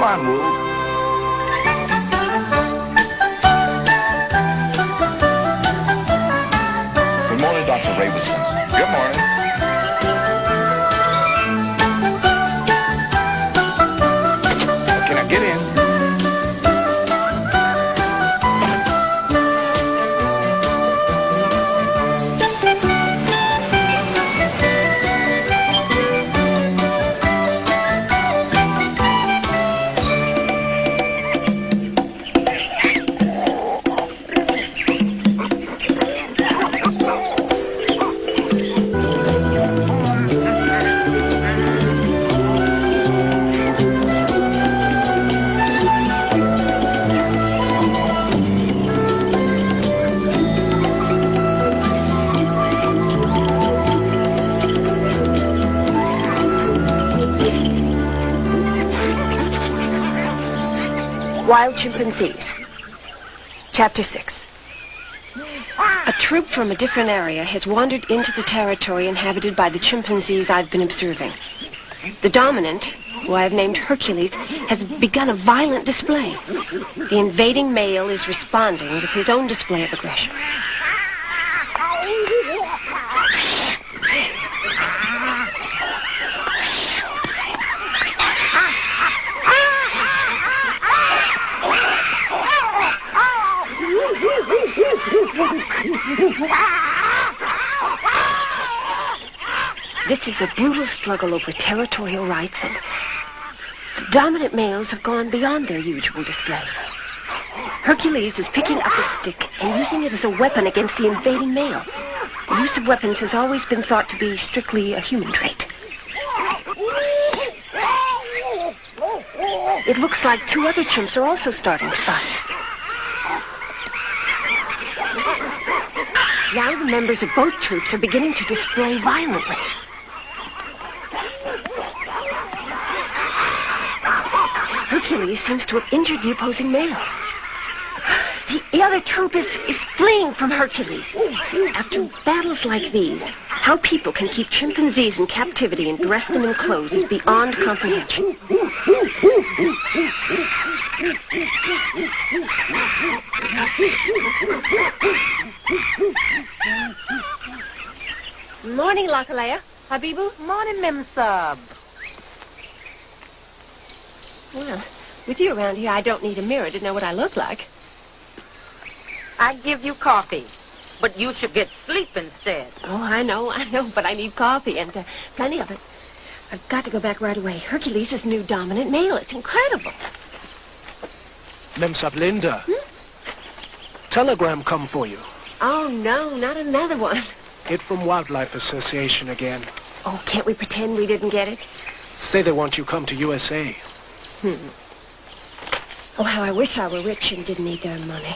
Come on, Wu. Good morning, Dr. Ravenson. Good morning. Okay, now get in. Wild Chimpanzees. Chapter 6. A troop from a different area has wandered into the territory inhabited by the chimpanzees I've been observing. The dominant, who I have named Hercules, has begun a violent display. The invading male is responding with his own display of aggression. This is a brutal struggle over territorial rights, and the dominant males have gone beyond their usual displays. Hercules is picking up a stick and using it as a weapon against the invading male. The use of weapons has always been thought to be strictly a human trait. It looks like two other chimps are also starting to fight. Now the members of both troops are beginning to display violently. Hercules seems to have injured the opposing male. The other troop is fleeing from Hercules. After battles like these, how people can keep chimpanzees in captivity and dress them in clothes is beyond comprehension. Morning, Lakalea. Habibu. Morning, Mimsab. Well, with you around here, I don't need a mirror to know what I look like. I give you coffee, but you should get sleep instead. Oh, I know, but I need coffee and plenty of it. I've got to go back right away. Hercules is new dominant male. It's incredible. Memsap Linda. Telegram come for you. Oh, no, not another one. It from Wildlife Association again. Oh, can't we pretend we didn't get it? Say they want you come to USA. Oh, how I wish I were rich and didn't need their money.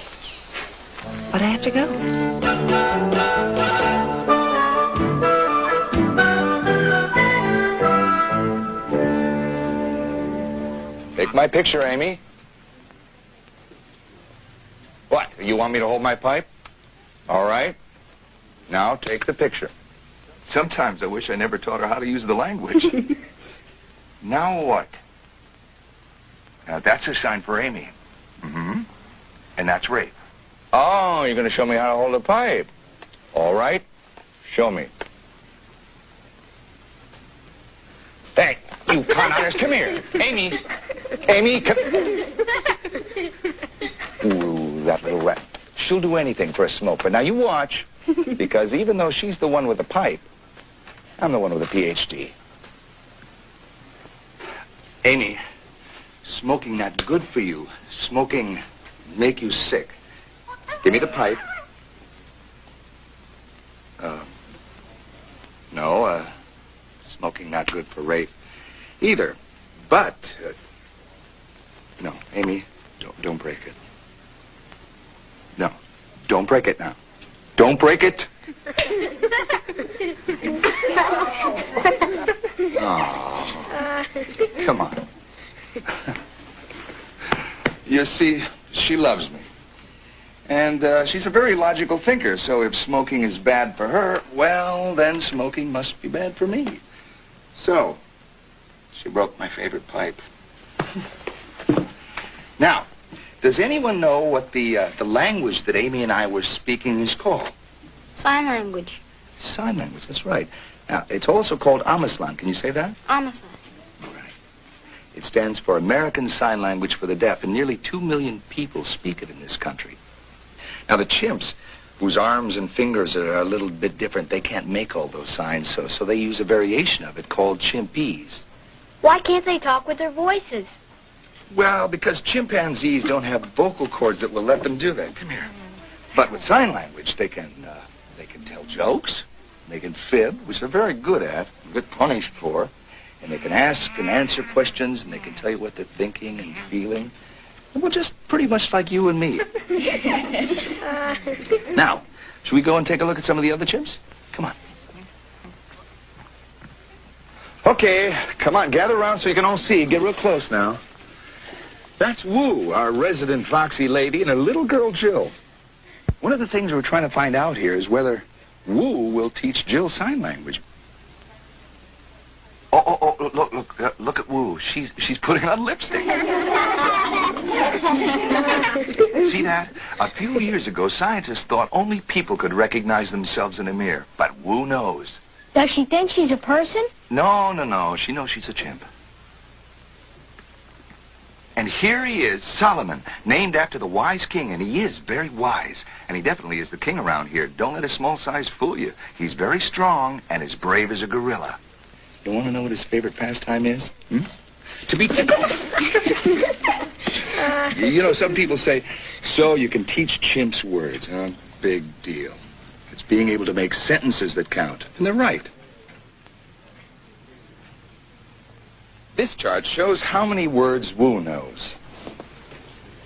But I have to go. Take my picture, Amy. What? You want me to hold my pipe? All right. Now take the picture. Sometimes I wish I never taught her how to use the language. Now what? Now that's a sign for Amy. Mm-hmm. And that's rape. Oh, you're going to show me how to hold a pipe. All right. Show me. Hey, you con artist, come here. Amy. Amy, come. Ooh, that little rat. She'll do anything for a smoke. But now you watch, because even though she's the one with the pipe, I'm the one with a PhD. Amy, smoking not good for you. Smoking make you sick. Give me the pipe. No, smoking not good for rape either. But, no, Amy, don't break it. No, don't break it now. Don't break it. Oh, come on. You see, she loves me. And she's a very logical thinker, so if smoking is bad for her, well, then smoking must be bad for me. So, she broke my favorite pipe. Now, does anyone know what the language that Amy and I were speaking is called? Sign language. Sign language, that's right. Now, it's also called Amaslan. Can you say that? Amaslan. All right. It stands for American Sign Language for the Deaf, and nearly 2 million people speak it in this country. Now, the chimps, whose arms and fingers are a little bit different, they can't make all those signs, so they use a variation of it called chimpese. Why can't they talk with their voices? Well, because chimpanzees don't have vocal cords that will let them do that. Come here. But with sign language, they can tell jokes, they can fib, which they're very good at, get punished for, and they can ask and answer questions, and they can tell you what they're thinking and feeling. Well, just pretty much like you and me. Now, should we go and take a look at some of the other chimps? Come on. Okay, come on, gather around so you can all see. Get real close now. That's Woo, our resident foxy lady, and her little girl, Jill. One of the things we're trying to find out here is whether Woo will teach Jill sign language. Look at Woo. She's putting on lipstick. See that? A few years ago, scientists thought only people could recognize themselves in a mirror, but Woo knows. Does she think she's a person? No. She knows she's a chimp. And here he is, Solomon, named after the wise king, and he is very wise. And he definitely is the king around here. Don't let his small size fool you. He's very strong and as brave as a gorilla. You want to know what his favorite pastime is? To be tickled. You know, some people say, so you can teach chimps words, huh? Big deal. It's being able to make sentences that count. And they're right. This chart shows how many words Woo knows.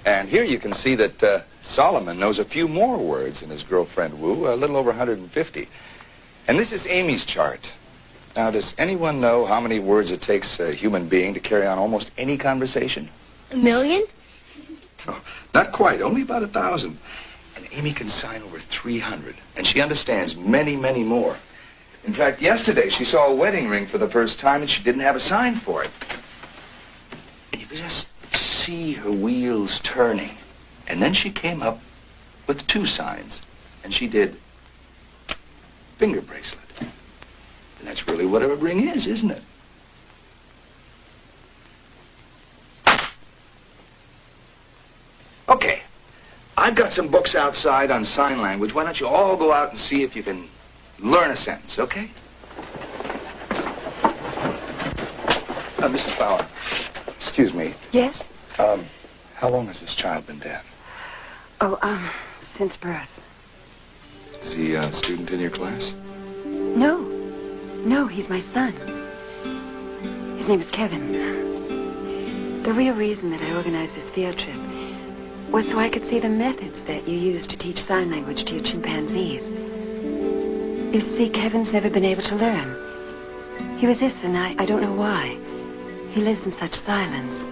And here you can see that Solomon knows a few more words than his girlfriend Woo, a little over 150. And this is Amy's chart. Now, does anyone know how many words it takes a human being to carry on almost any conversation? 1 million? Oh, not quite, only about 1,000. And Amy can sign over 300, and she understands many, many more. In fact, yesterday she saw a wedding ring for the first time, and she didn't have a sign for it. And you could just see her wheels turning. And then she came up with 2 signs, and she did finger bracelet. And that's really what a ring is, isn't it? Okay, I've got some books outside on sign language. Why don't you all go out and see if you can learn a sentence, okay? Mrs. Bauer, excuse me. Yes? How long has this child been deaf? Oh, since birth. Is he a student in your class? No, he's my son. His name is Kevin. The real reason that I organized this field trip was so I could see the methods that you use to teach sign language to your chimpanzees. You see, Kevin's never been able to learn. He resists, and I don't know why. He lives in such silence.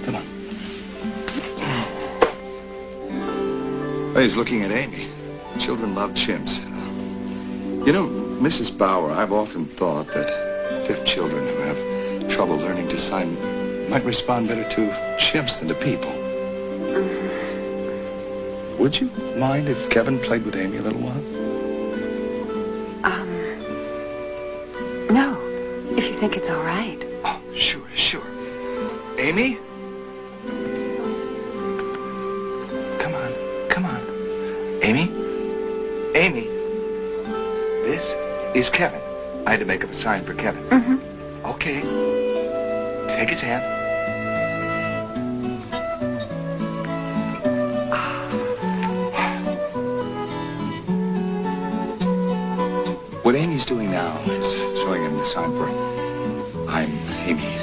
Come on. Oh, he's looking at Amy. Children love chimps. You know, Mrs. Bauer, I've often thought that deaf children who have trouble learning to sign might respond better to chimps than to people. Would you mind if Kevin played with Amy a little while? No, if you think it's all right. Oh, sure. Amy? Come on. Amy? This is Kevin. I had to make up a sign for Kevin. Mm-hmm. Okay. Take his hand. What Amy's doing now is showing him the sign for I'm Amy.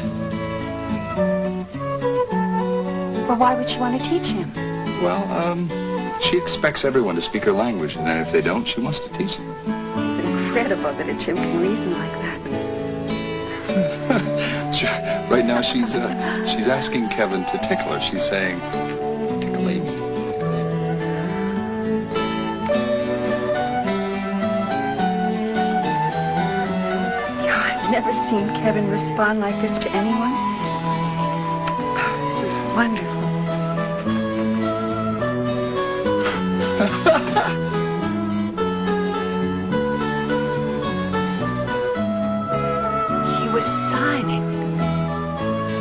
Well, why would she want to teach him? Well, she expects everyone to speak her language, and then if they don't, she wants to teach them. It's incredible that a chimp can reason like that. Right now, she's asking Kevin to tickle her. She's saying, tickle Amy. ever seen Kevin respond like this to anyone. This is wonderful. He was signing.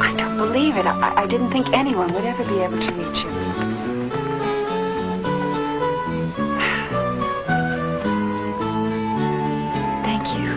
I don't believe it. I didn't think anyone would ever be able to reach him. Thank you.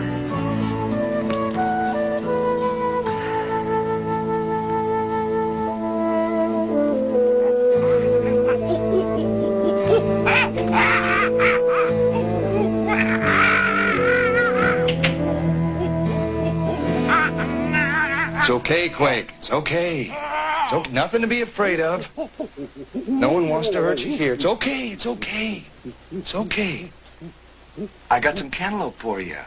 It's okay, Quake. It's okay. Nothing to be afraid of. No one wants to hurt you here. It's okay. It's okay. It's okay. I got some cantaloupe for you.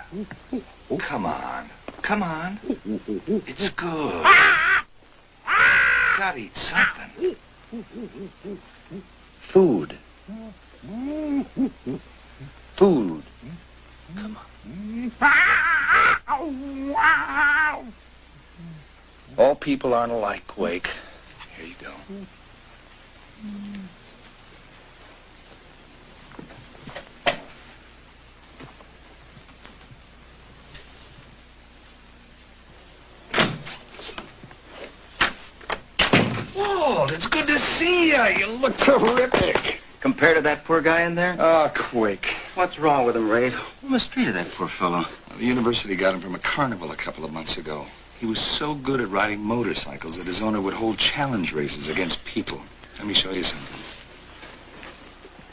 Come on. Come on. It's good. Gotta eat something. Food. Food. Come on. All people aren't alike, Quake. Here you go. Walt, it's good to see you. You look terrific. Compared to that poor guy in there? Oh, Quake. What's wrong with him, Ray? What mistreated that poor fellow? The university got him from a carnival a couple of months ago. He was so good at riding motorcycles that his owner would hold challenge races against people. Let me show you something.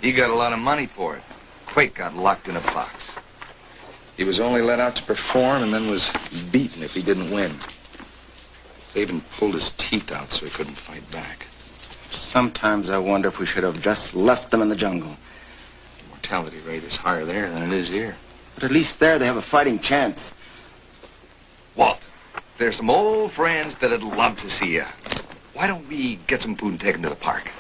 He got a lot of money for it. Quake got locked in a box. He was only let out to perform and then was beaten if he didn't win. They even pulled his teeth out so he couldn't fight back. Sometimes I wonder if we should have just left them in the jungle. The mortality rate is higher there than it is here. But at least there they have a fighting chance. Walt, there's some old friends that'd love to see you. Why don't we get some food and take them to the park?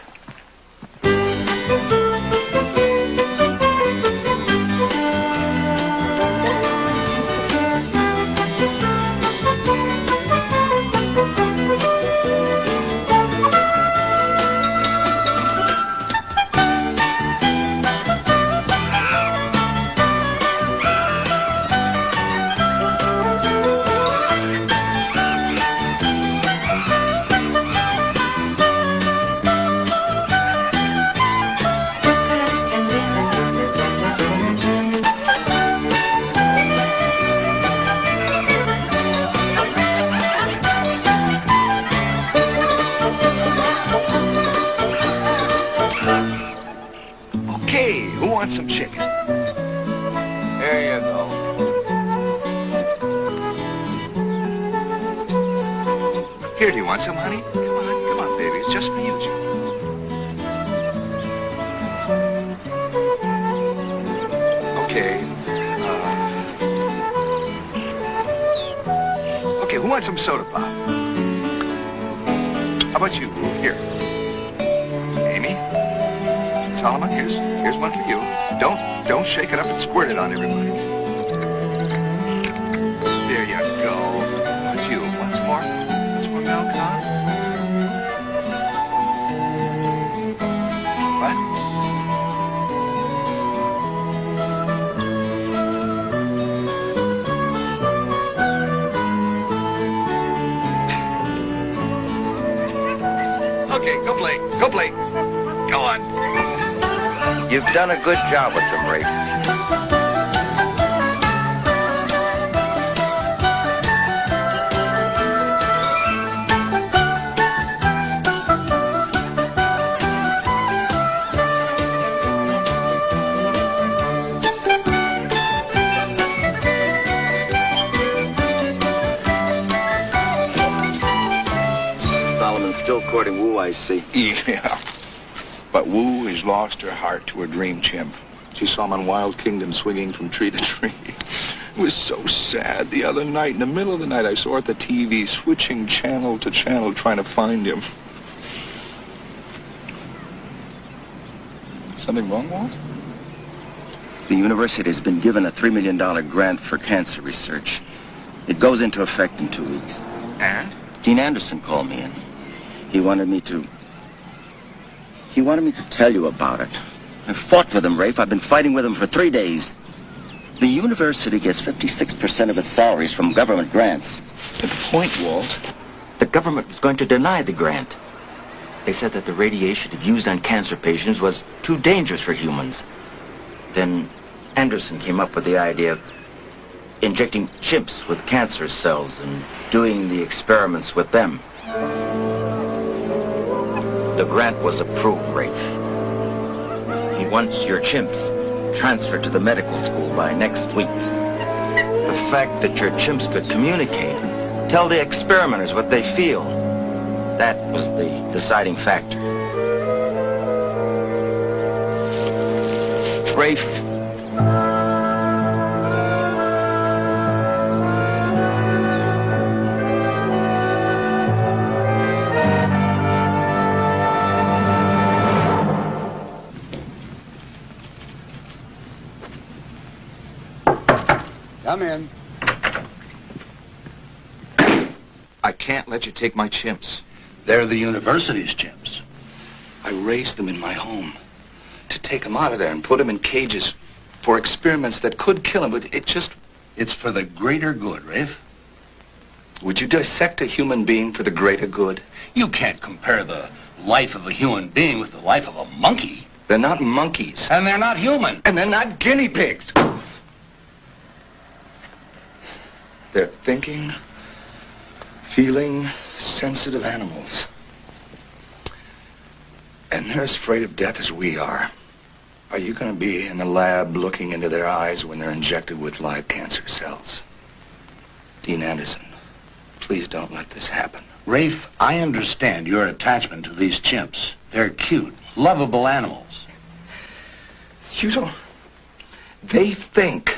Okay, who wants some chicken? There you go. Here, do you want some, honey? Come on, baby. It's just for you, Jim. Okay. Okay, who wants some soda pop? How about you? Here. Amy? Solomon, here's one for you. Don't shake it up and squirt it on everybody. There you go. What's you? Want some more? Some more milk, huh? What? Okay, go play. Go play. Go on. You've done a good job with them, Ray. Solomon's still courting Wu, I see. Yeah. But Wu has lost her heart to her dream chimp. She saw him on Wild Kingdom swinging from tree to tree. It was so sad. The other night, in the middle of the night, I saw her at the TV switching channel to channel trying to find him. Something wrong, Walt? The university has been given a $3 million grant for cancer research. It goes into effect in 2 weeks. And? Dean Anderson called me in. He wanted me to tell you about it. I fought with him, Rafe. I've been fighting with him for 3 days. The university gets 56% of its salaries from government grants. The point, Walt, the government was going to deny the grant. They said that the radiation it used on cancer patients was too dangerous for humans. Then Anderson came up with the idea of injecting chimps with cancer cells and doing the experiments with them. The grant was approved, Rafe. He wants your chimps transferred to the medical school by next week. The fact that your chimps could communicate, tell the experimenters what they feel, that was the deciding factor. Rafe, come in. I can't let you take my chimps. They're the university's chimps. I raised them in my home. To take them out of there and put them in cages for experiments that could kill them, but It's for the greater good, Rafe. Would you dissect a human being for the greater good? You can't compare the life of a human being with the life of a monkey. They're not monkeys. And they're not human. And they're not guinea pigs. They're thinking, feeling, sensitive animals. And they're as afraid of death as we are. Are you going to be in the lab looking into their eyes when they're injected with live cancer cells? Dean Anderson, please don't let this happen. Rafe, I understand your attachment to these chimps. They're cute, lovable animals. You don't... They think.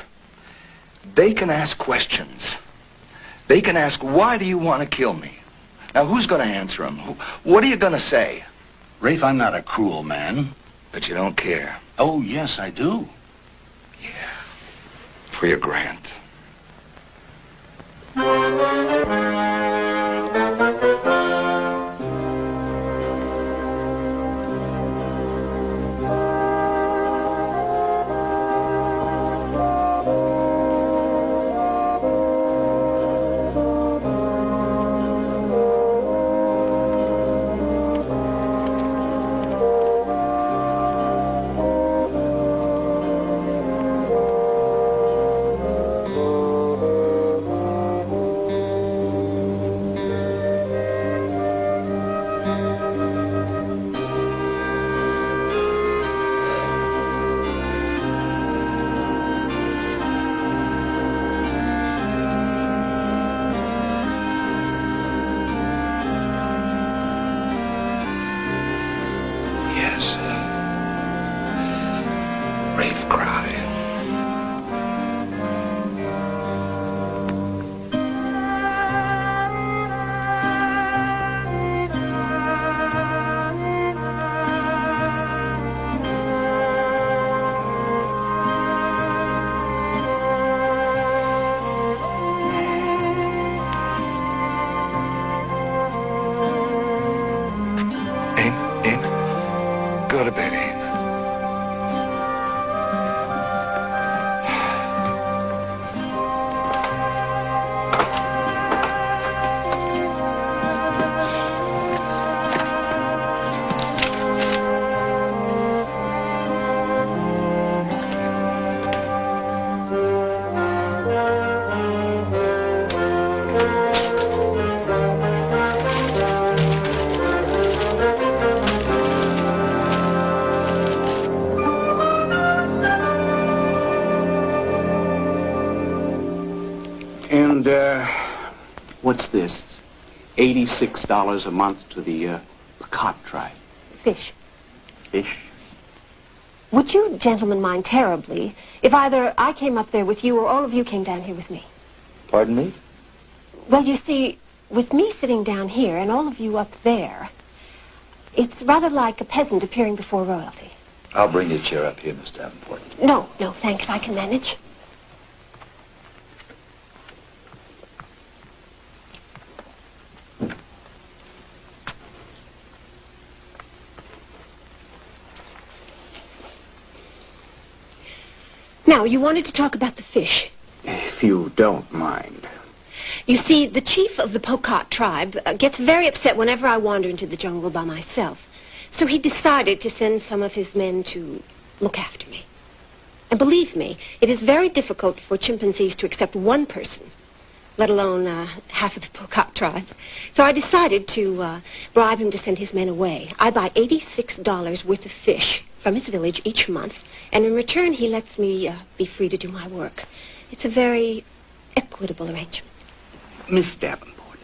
They can ask questions. They can ask, why do you want to kill me? Now, who's going to answer them? What are you going to say? Rafe, I'm not a cruel man. But you don't care. Oh, yes, I do. Yeah. For your grant. Go to bed, Abe. What's this? $86 a month to the cot tribe. Fish. Fish? Would you gentlemen mind terribly if either I came up there with you or all of you came down here with me? Pardon me? Well, you see, with me sitting down here and all of you up there, it's rather like a peasant appearing before royalty. I'll bring your chair up here, Miss Davenport. No, thanks. I can manage. Now, you wanted to talk about the fish. If you don't mind. You see, the chief of the Pocot tribe gets very upset whenever I wander into the jungle by myself. So he decided to send some of his men to look after me. And believe me, it is very difficult for chimpanzees to accept one person, let alone half of the Pocot tribe. So I decided to bribe him to send his men away. I buy $86 worth of fish from his village each month, and in return he lets me be free to do my work. It's a very equitable arrangement. Miss Davenport,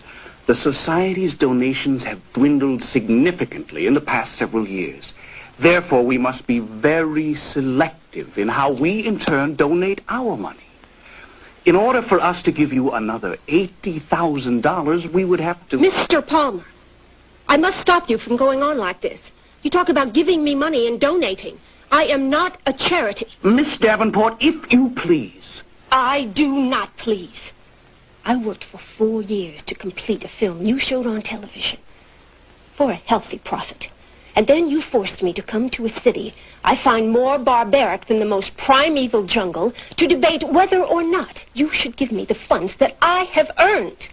the Society's donations have dwindled significantly in the past several years. Therefore, we must be very selective in how we, in turn, donate our money. In order for us to give you another $80,000, we would have to... Mr. Palmer, I must stop you from going on like this. You talk about giving me money and donating. I am not a charity. Miss Davenport, if you please. I do not please. I worked for 4 years to complete a film you showed on television for a healthy profit. And then you forced me to come to a city I find more barbaric than the most primeval jungle to debate whether or not you should give me the funds that I have earned.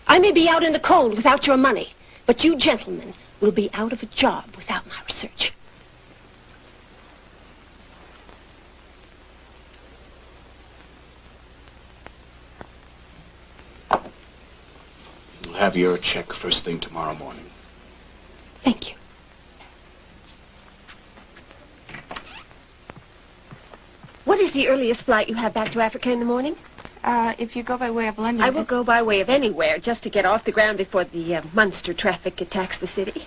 I may be out in the cold without your money, but you gentlemen will be out of a job without my research. You'll have your check first thing tomorrow morning. Thank you. What is the earliest flight you have back to Africa in the morning? If you go by way of London... I will go by way of anywhere, just to get off the ground before the monster traffic attacks the city.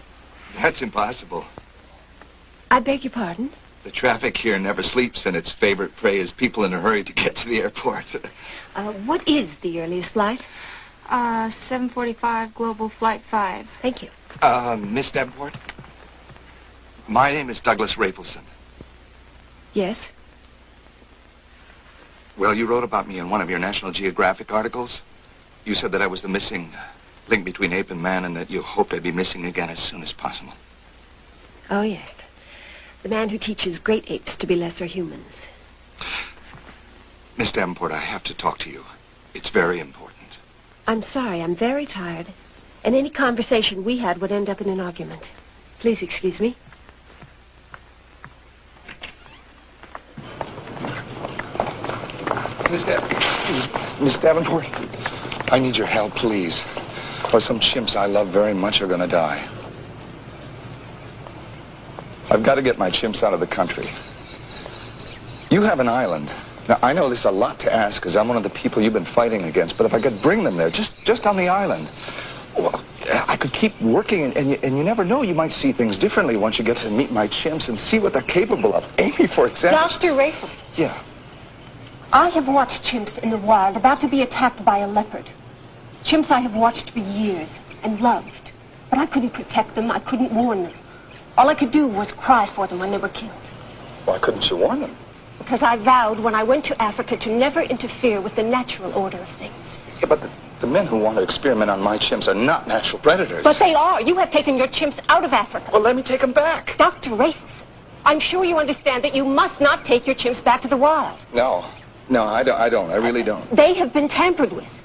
That's impossible. I beg your pardon? The traffic here never sleeps, and its favorite prey is people in a hurry to get to the airport. What is the earliest flight? 7:45, Global Flight 5. Thank you. Miss Davenport? My name is Douglas Rafelson. Yes? Well, you wrote about me in one of your National Geographic articles. You said that I was the missing link between ape and man, and that you hoped I'd be missing again as soon as possible. Oh, yes. The man who teaches great apes to be lesser humans. Miss Davenport, I have to talk to you. It's very important. I'm sorry, I'm very tired. And any conversation we had would end up in an argument. Please excuse me. Miss Davenport, I need your help, please. Or some chimps I love very much are going to die. I've got to get my chimps out of the country. You have an island. Now, I know this is a lot to ask because I'm one of the people you've been fighting against, but if I could bring them there, just on the island, well, I could keep working, and you never know. You might see things differently once you get to meet my chimps and see what they're capable of. Amy, for example. Dr. Rafelson. Yeah. I have watched chimps in the wild about to be attacked by a leopard. Chimps I have watched for years and loved. But I couldn't protect them. I couldn't warn them. All I could do was cry for them when they were killed. Why couldn't you warn them? Because I vowed when I went to Africa to never interfere with the natural order of things. Yeah, but the men who want to experiment on my chimps are not natural predators. But they are. You have taken your chimps out of Africa. Well, let me take them back. Dr. Rafelson, I'm sure you understand that you must not take your chimps back to the wild. No, I don't. I really don't. They have been tampered with.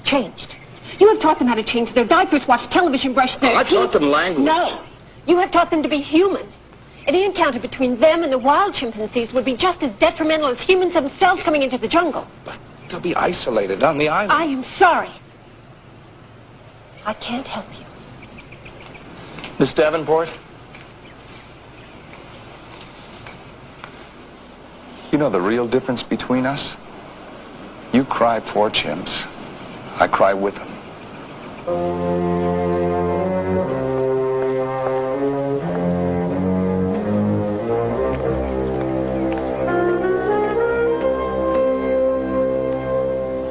Changed. You have taught them how to change their diapers, watch television, brush their I teeth. taught them language. No. You have taught them to be human. Any encounter between them and the wild chimpanzees would be just as detrimental as humans themselves coming into the jungle. But they'll be isolated on the island. I am sorry. I can't help you. Miss Davenport? You know the real difference between us? You cry for chimps. I cry with them.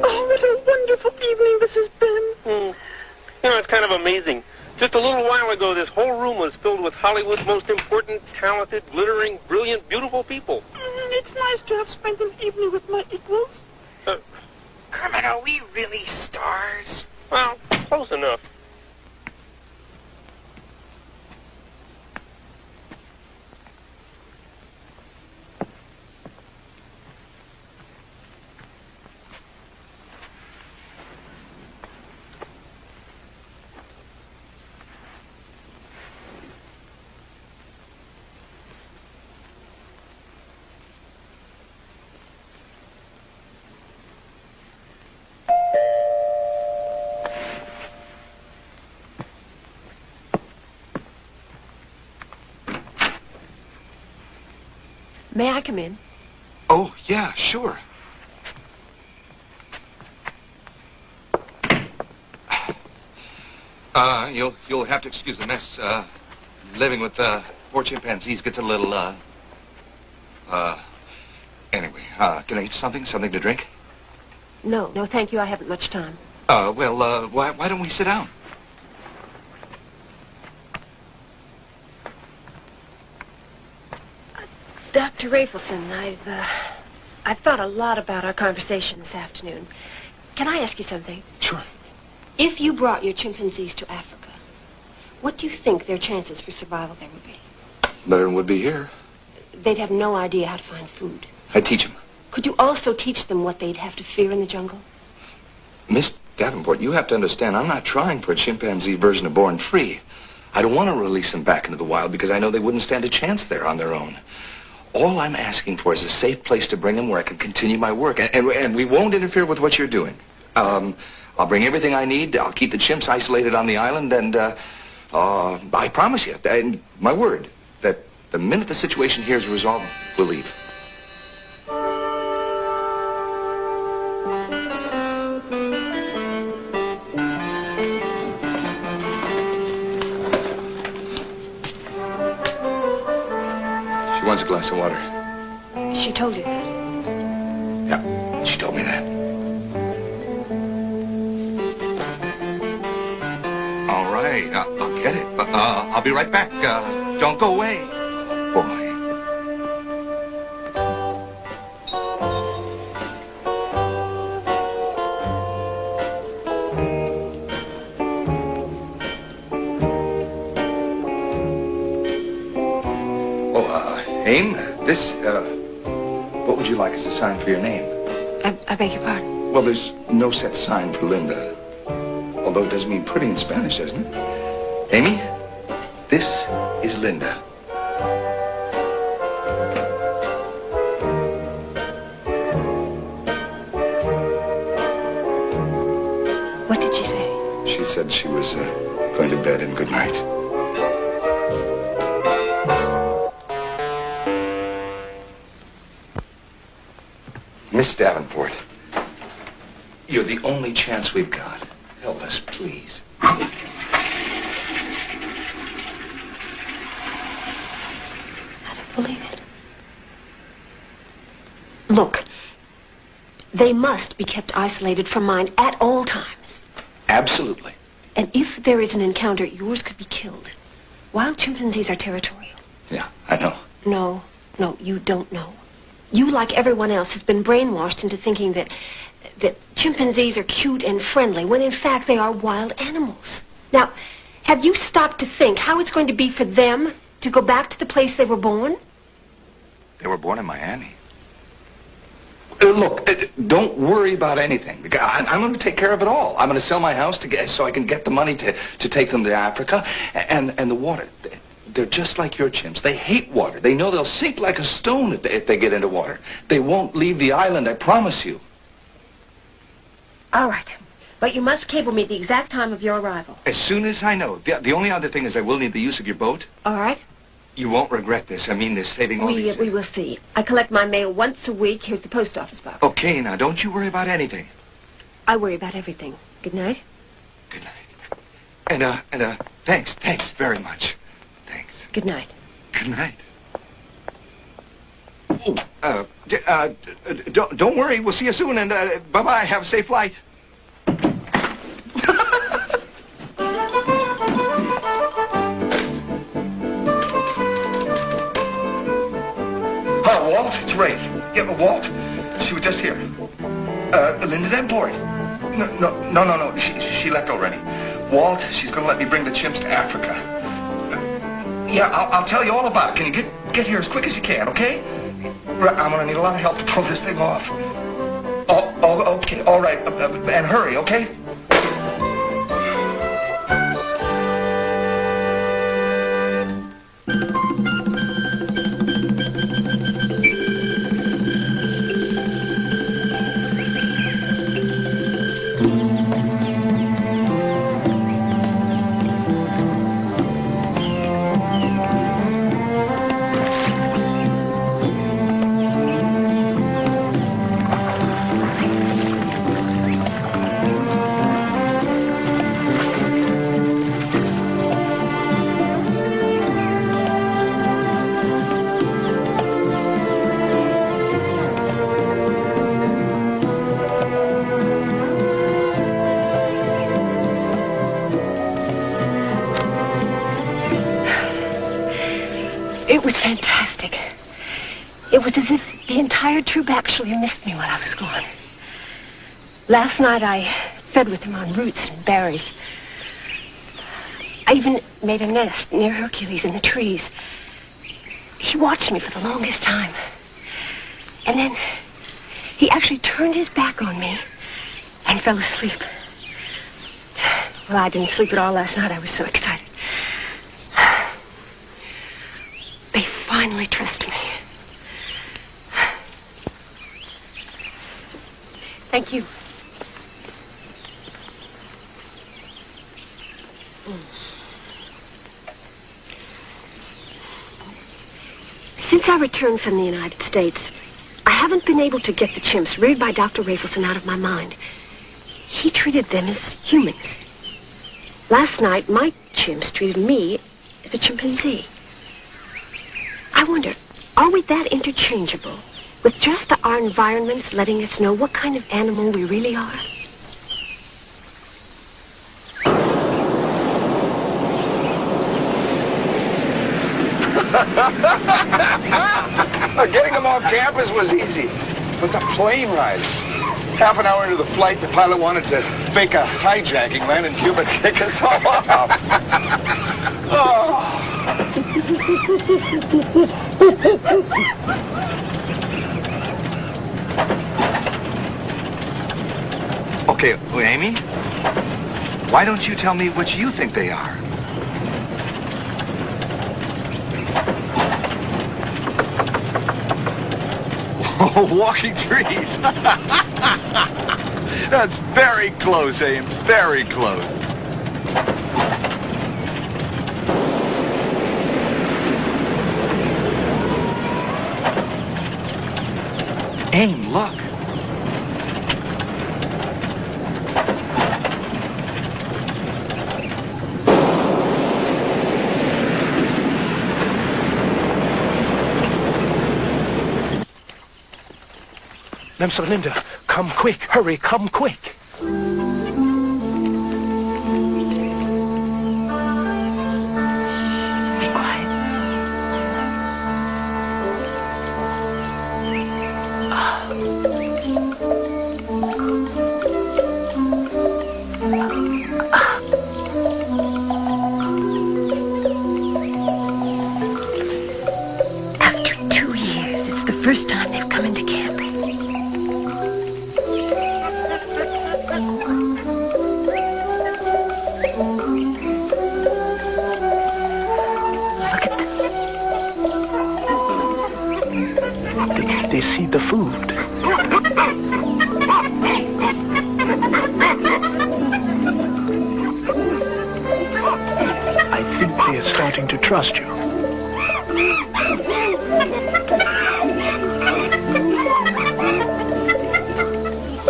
Oh, what a wonderful evening this has been. You know, it's kind of amazing. Just a little while ago, this whole room was filled with Hollywood's most important, talented, glittering, brilliant, beautiful people. It's nice to have spent an evening with my equals. Kermit, are we really stars? Well, close enough. May I come in? Oh, yeah, sure. You'll have to excuse the mess. Living with, 4 chimpanzees gets a little, anyway, can I get something to drink? No, thank you. I haven't much time. Why don't we sit down? Dr. Rafelson, I've thought a lot about our conversation this afternoon. Can I ask you something? Sure. If you brought your chimpanzees to Africa, what do you think their chances for survival there would be? Better than would be here. They'd have no idea how to find food. I'd teach them. Could you also teach them what they'd have to fear in the jungle? Miss Davenport, you have to understand, I'm not trying for a chimpanzee version of Born Free. I don't want to release them back into the wild because I know they wouldn't stand a chance there on their own. All I'm asking for is a safe place to bring them where I can continue my work. And we won't interfere with what you're doing. I'll bring everything I need. I'll keep the chimps isolated on the island. And I promise you, and my word, that the minute the situation here is resolved, we'll leave. She wants a glass of water. She told you that? Yeah, she told me that. All right, I'll get it. I'll be right back. Don't go away. Boy. Aim, what would you like as a sign for your name? I beg your pardon? Well, there's no set sign for Linda. Although it does mean pretty in Spanish, doesn't it? Amy, this is Linda. What did she say? She said she was going to bed and good night. Miss Davenport, you're the only chance we've got. Help us, please. I don't believe it. Look, they must be kept isolated from mine at all times. Absolutely. And if there is an encounter, yours could be killed. Wild chimpanzees are territorial. Yeah, I know. No, you don't know. You, like everyone else, has been brainwashed into thinking that chimpanzees are cute and friendly, when in fact they are wild animals. Now, have you stopped to think how it's going to be for them to go back to the place they were born? They were born in Miami. Look, don't worry about anything. I'm going to take care of it all. I'm going to sell my house so I can get the money to take them to Africa. And the water, they're just like your chimps. They hate water. They know they'll sink like a stone if they get into water. They won't leave the island, I promise you. All right. But you must cable me the exact time of your arrival. As soon as I know. The only other thing is I will need the use of your boat. All right. You won't regret this. I mean, this saving all these... We will see. I collect my mail once a week. Here's the post office box. Okay, now, don't you worry about anything. I worry about everything. Good night. Good night. And thanks very much. Thanks. Good night. Good night. Oh, don't worry. We'll see you soon, and bye-bye. Have a safe flight. Oh, Walt, it's Ray. Yeah, Walt. She was just here. Linda Davenport. No. She left already. Walt, she's going to let me bring the chimps to Africa. Yeah, I'll tell you all about it. Can you get here as quick as you can, okay? I'm going to need a lot of help to pull this thing off. Oh, okay, all right. And hurry, okay? It was fantastic. It was as if the entire troop actually missed me while I was gone. Last night I fed with them on roots and berries. I even made a nest near Hercules in the trees. He watched me for the longest time. And then he actually turned his back on me and fell asleep. Well, I didn't sleep at all last night. I was so excited. They finally trusted me. Thank you. Since I returned from the United States, I haven't been able to get the chimps reared by Dr. Rafelson out of my mind. He treated them as humans. Last night, my chimps treated me as a chimpanzee. I wonder, are we that interchangeable, with just our environments letting us know what kind of animal we really are? Getting them off campus was easy, but the plane ride. Half an hour into the flight, the pilot wanted to fake a hijacking, land in Cuba, kick us all off. Okay, Amy, why don't you tell me which you think they are? Walking trees. That's very close, Aim. Very close. Aim, look. Memser Linda, come quick. Hurry, come quick. Be quiet. After 2 years, it's the first time they've come into camp. They see the food. I think they are starting to trust you.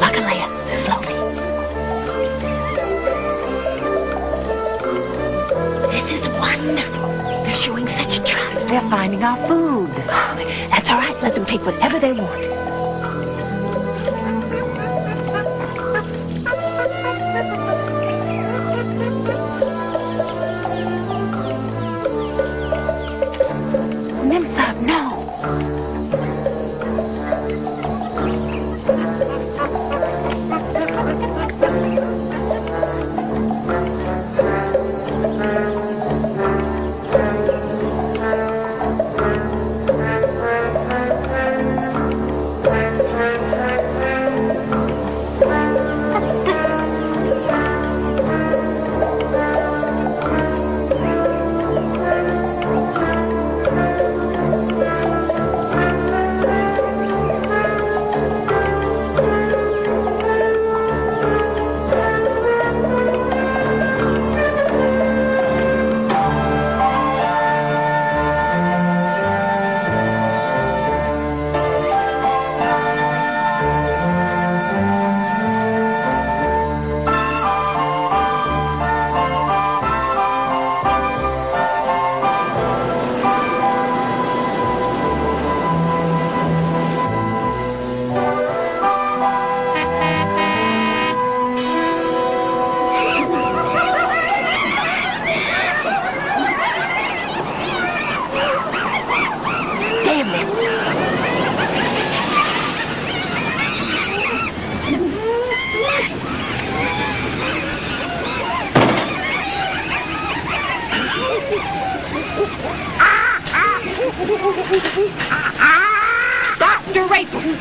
Luckily, slowly. This is wonderful. They're showing such trust. They're finding our food. That's all right. Let them take whatever they want. Memser, no.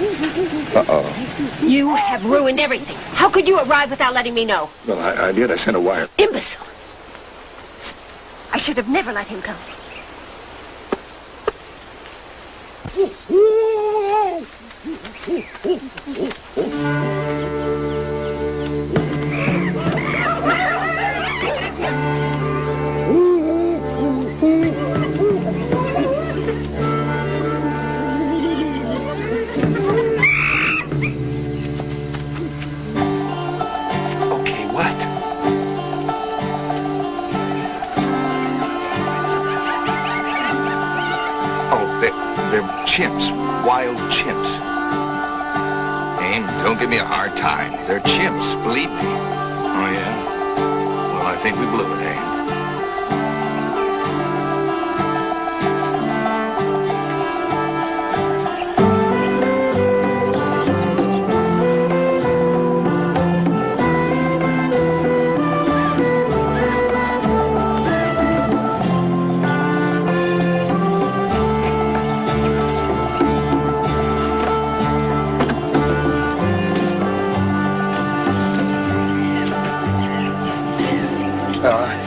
Uh-oh. You have ruined everything. How could you arrive without letting me know? Well, I did. I sent a wire. Imbecile. I should have never let him come. Okay, what? Oh, they're chimps. Wild chimps. Aim, don't give me a hard time. They're chimps, believe me. Oh, yeah? Well, I think we blew it, eh?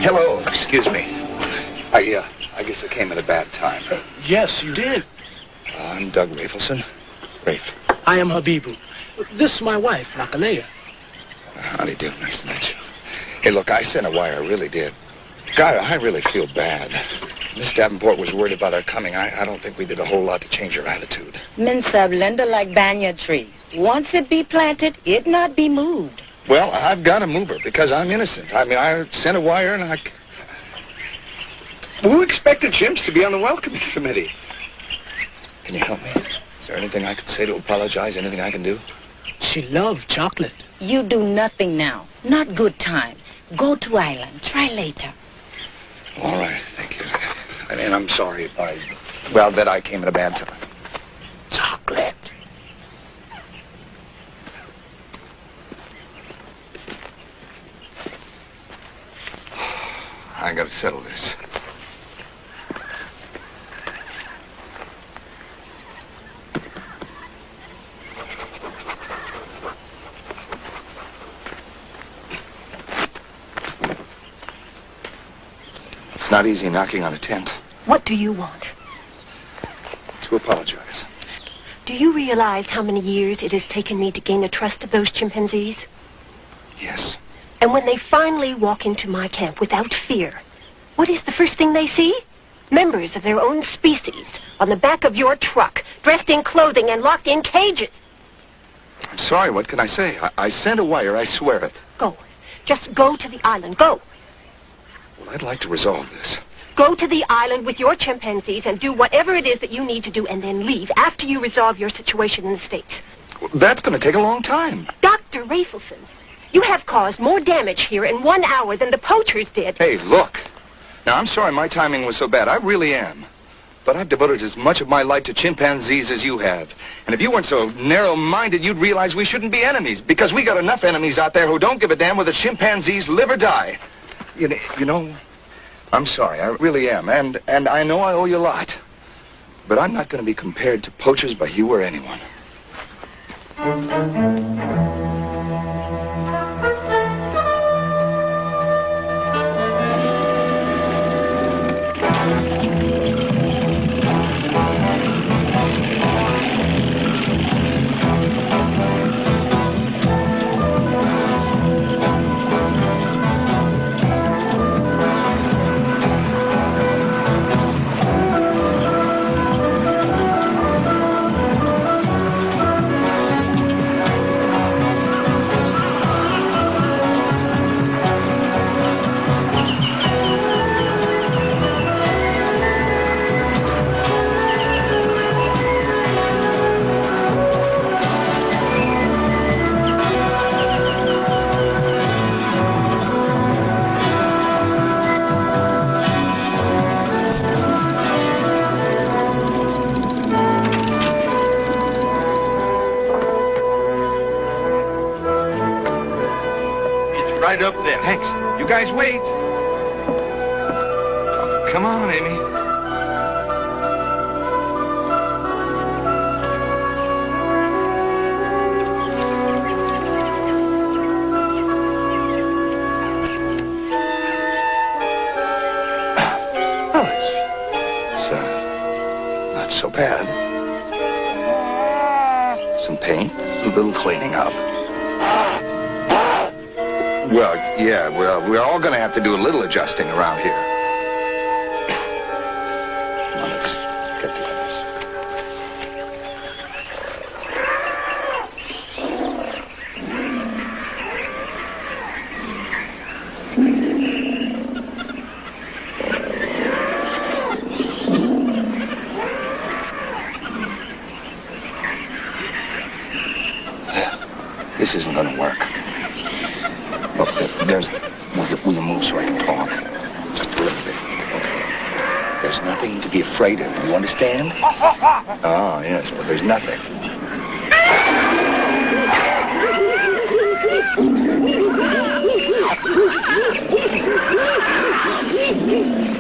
Hello, excuse me. I guess I came at a bad time. Yes, you did. I'm Doug Rafelson. Rafe. I am Habibu. This is my wife, Nakalea. How do you do? Nice to meet you. Hey, look, I sent a wire. I really did. God, I really feel bad. Miss Davenport was worried about our coming. I don't think we did a whole lot to change her attitude. Men sublender like banyan tree. Once it be planted, it not be moved. Well, I've got to move her because I'm innocent. I mean, I sent a wire and Who expected chimps to be on the welcoming committee? Can you help me? Is there anything I could say to apologize? Anything I can do? She loved chocolate. You do nothing now. Not good time. Go to island. Try later. All right, thank you. I mean, I'm sorry if that I came at a bad time. Chocolate. I gotta settle this. It's not easy knocking on a tent. What do you want? To apologize. Do you realize how many years it has taken me to gain the trust of those chimpanzees? Yes. And when they finally walk into my camp without fear, what is the first thing they see? Members of their own species on the back of your truck, dressed in clothing and locked in cages. I'm sorry, what can I say? I sent a wire, I swear it. Go. Just go to the island. Go. Well, I'd like to resolve this. Go to the island with your chimpanzees and do whatever it is that you need to do and then leave after you resolve your situation in the States. Well, that's going to take a long time. Dr. Rafelson, you have caused more damage here in 1 hour than the poachers did. Hey, look. Now, I'm sorry my timing was so bad. I really am. But I've devoted as much of my life to chimpanzees as you have. And if you weren't so narrow-minded, you'd realize we shouldn't be enemies. Because we got enough enemies out there who don't give a damn whether chimpanzees live or die. You know, I'm sorry. I really am. And I know I owe you a lot. But I'm not going to be compared to poachers by you or anyone. Right up there. Hanks, you guys wait. Come on, Amy. so bad. Some paint, a little cleaning up. Well, yeah, we're all going to have to do a little adjusting around here. Come on, let's get to this. This isn't going to work. Look, will you move so I can talk? Just a little bit. Okay. There's nothing to be afraid of. You understand? Oh, yes, but there's nothing.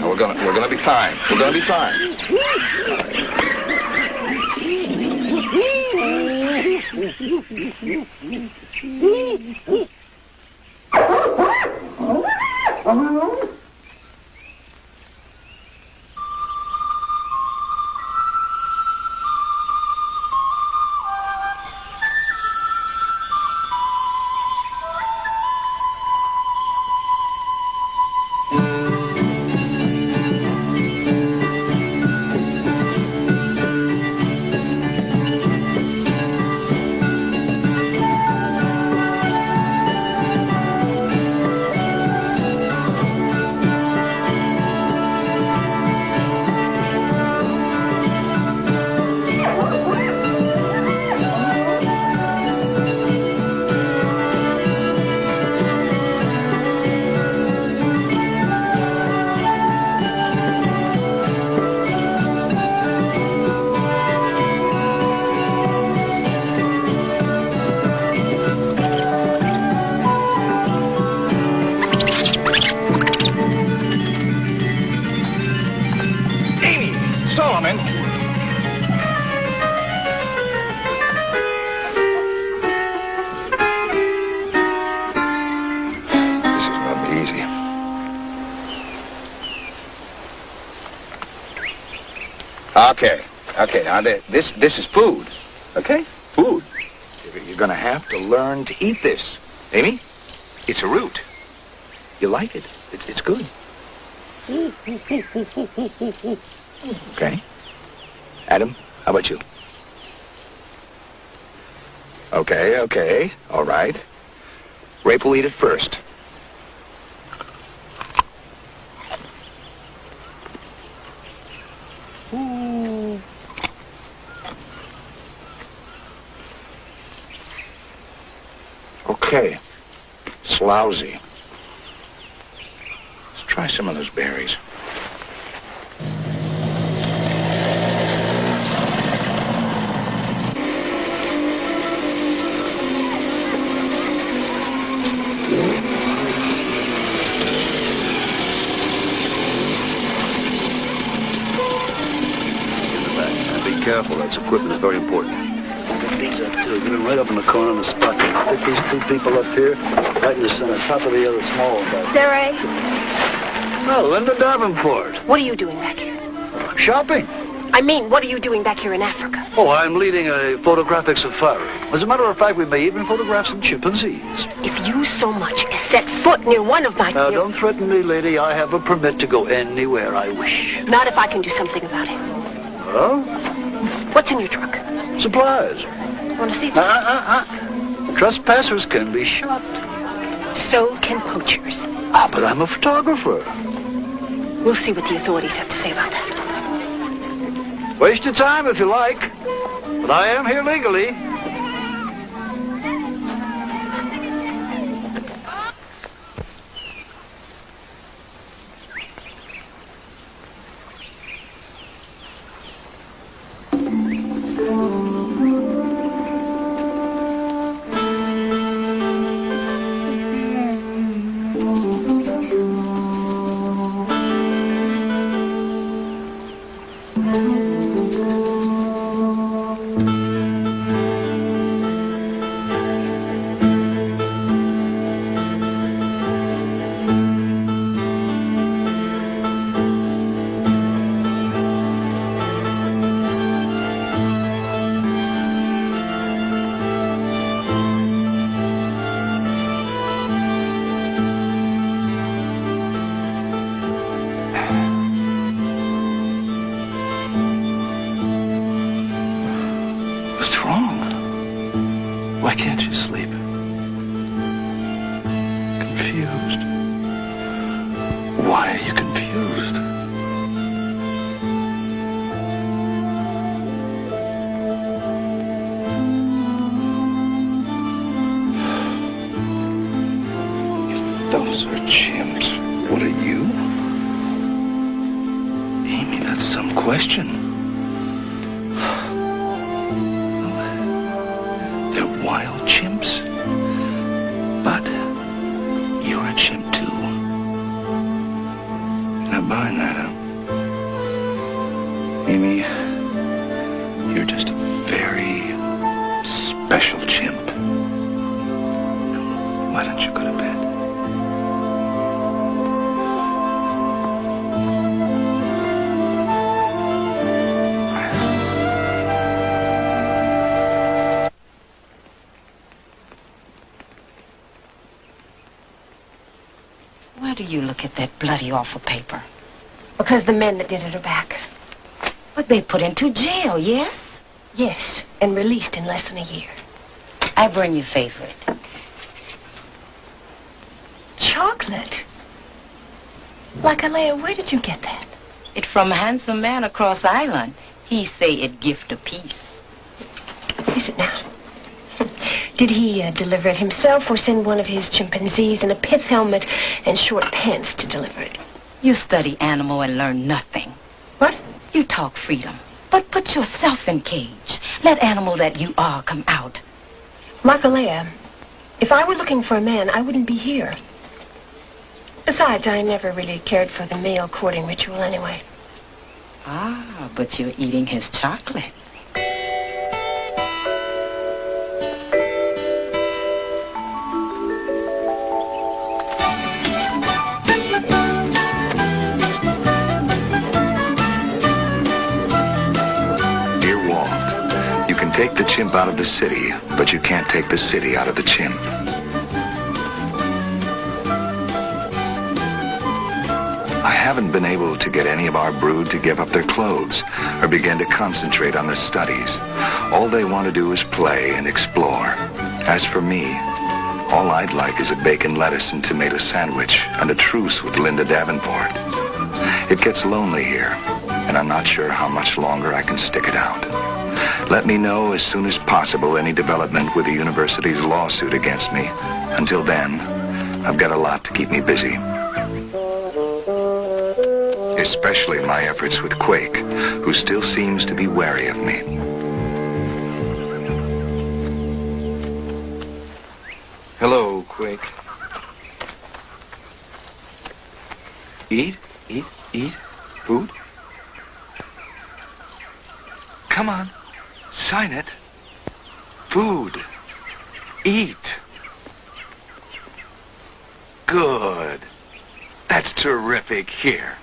Oh, we're gonna be fine. We're gonna be fine. Solomon. This is going to be easy. Okay. Now this is food. Okay, food. You're going to have to learn to eat this, Amy. It's a root. You like it? It's good. Okay. Adam, how about you? Okay. All right. Rape will eat it first. Okay. It's lousy. Let's try some of those berries. Careful, that's equipment is very important. Fix these up too. Get them right up in the corner on the spot. Pick these two people up here, right in the center, top of the other small one back. Sarai? Oh, Linda Davenport. What are you doing back here? Shopping. I mean, what are you doing back here in Africa? Oh, I'm leading a photographic safari. As a matter of fact, we may even photograph some chimpanzees. If you so much as set foot near one of my... Now, don't threaten me, lady. I have a permit to go anywhere I wish. Not if I can do something about it. Oh? What's in your trunk? Supplies. Want to see them? Trespassers can be shot. So can poachers. Ah, but I'm a photographer. We'll see what the authorities have to say about that. Waste your time if you like. But I am here legally. confused. Why are you confused? If those are chimps, what are you? Amy, that's some question. They're wild chimps, but you're a chimp too. Not buying that, huh? Amy, you're just a very special chimp. Why don't you go to bed? Why do you look at that bloody awful paper? Because the men that did it are back. But they put into jail, yes? Yes, and released in less than a year. I bring your favorite. Chocolate? Lycolea, where did you get that? It from a handsome man across island. He say it gift a peace. Is it now? Did he deliver it himself or send one of his chimpanzees in a pith helmet and short pants to deliver it? You study animal and learn nothing. What? You talk freedom, but put yourself in cage. Let animal that you are come out. Lycolea, if I were looking for a man, I wouldn't be here. Besides, I never really cared for the male courting ritual anyway. Ah, but you're eating his chocolate. Dear Walt, you can take the chimp out of the city, but you can't take the city out of the chimp. I haven't been able to get any of our brood to give up their clothes or begin to concentrate on the studies. All they want to do is play and explore. As for me, all I'd like is a bacon, lettuce, and tomato sandwich and a truce with Linda Davenport. It gets lonely here, and I'm not sure how much longer I can stick it out. Let me know as soon as possible any development with the university's lawsuit against me. Until then, I've got a lot to keep me busy. Especially my efforts with Quake, who still seems to be wary of me. Hello, Quake. Eat, eat, eat. Food? Come on. Sign it. Food. Eat. Good. That's terrific. Here.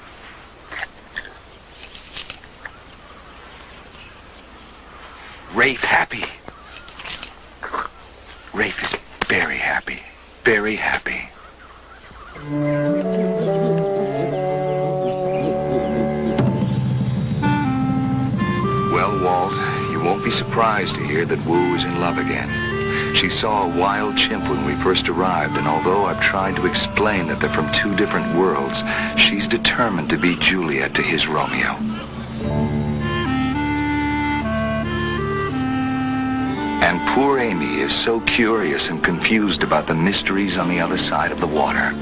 Rafe happy. Rafe is very happy. Very happy. Well, Walt, you won't be surprised to hear that Wu is in love again. She saw a wild chimp when we first arrived, and although I've tried to explain that they're from two different worlds, she's determined to be Juliet to his Romeo. And poor Amy is so curious and confused about the mysteries on the other side of the water.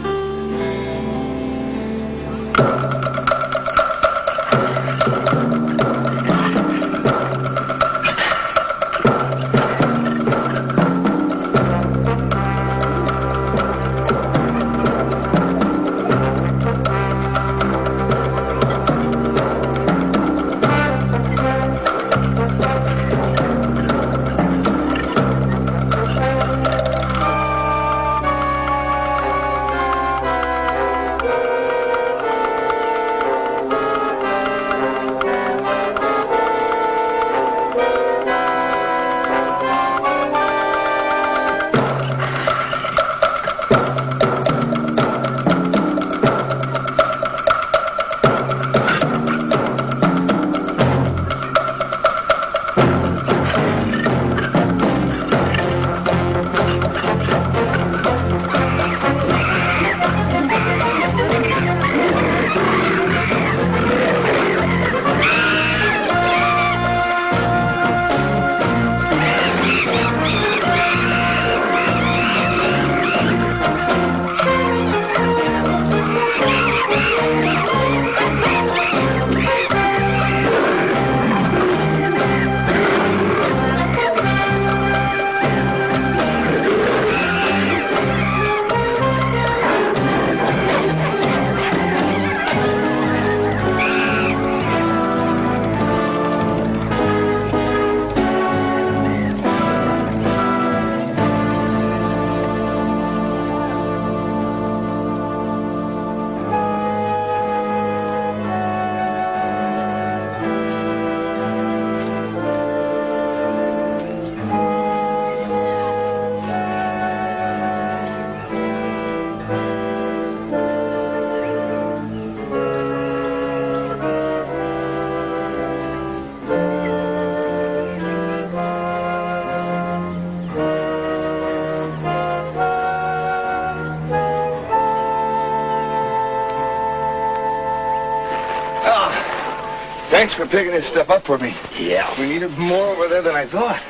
Thanks for picking this stuff up for me. Yeah. We needed more over there than I thought.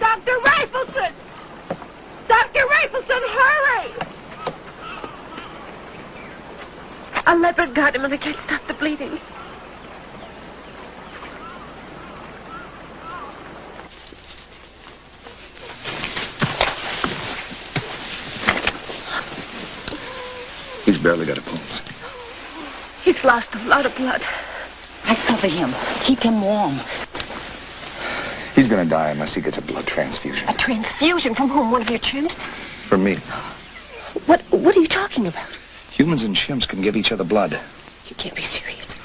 Dr. Rafelson! Dr. Rafelson, hurry! A leopard got him and I can't stop the bleeding. He's barely got a pulse. He's lost a lot of blood. I cover him. Keep him warm. He's gonna die unless he gets a blood transfusion. A transfusion from whom? One of your chimps? From me. What are you talking about? Humans and chimps can give each other blood. You can't be serious.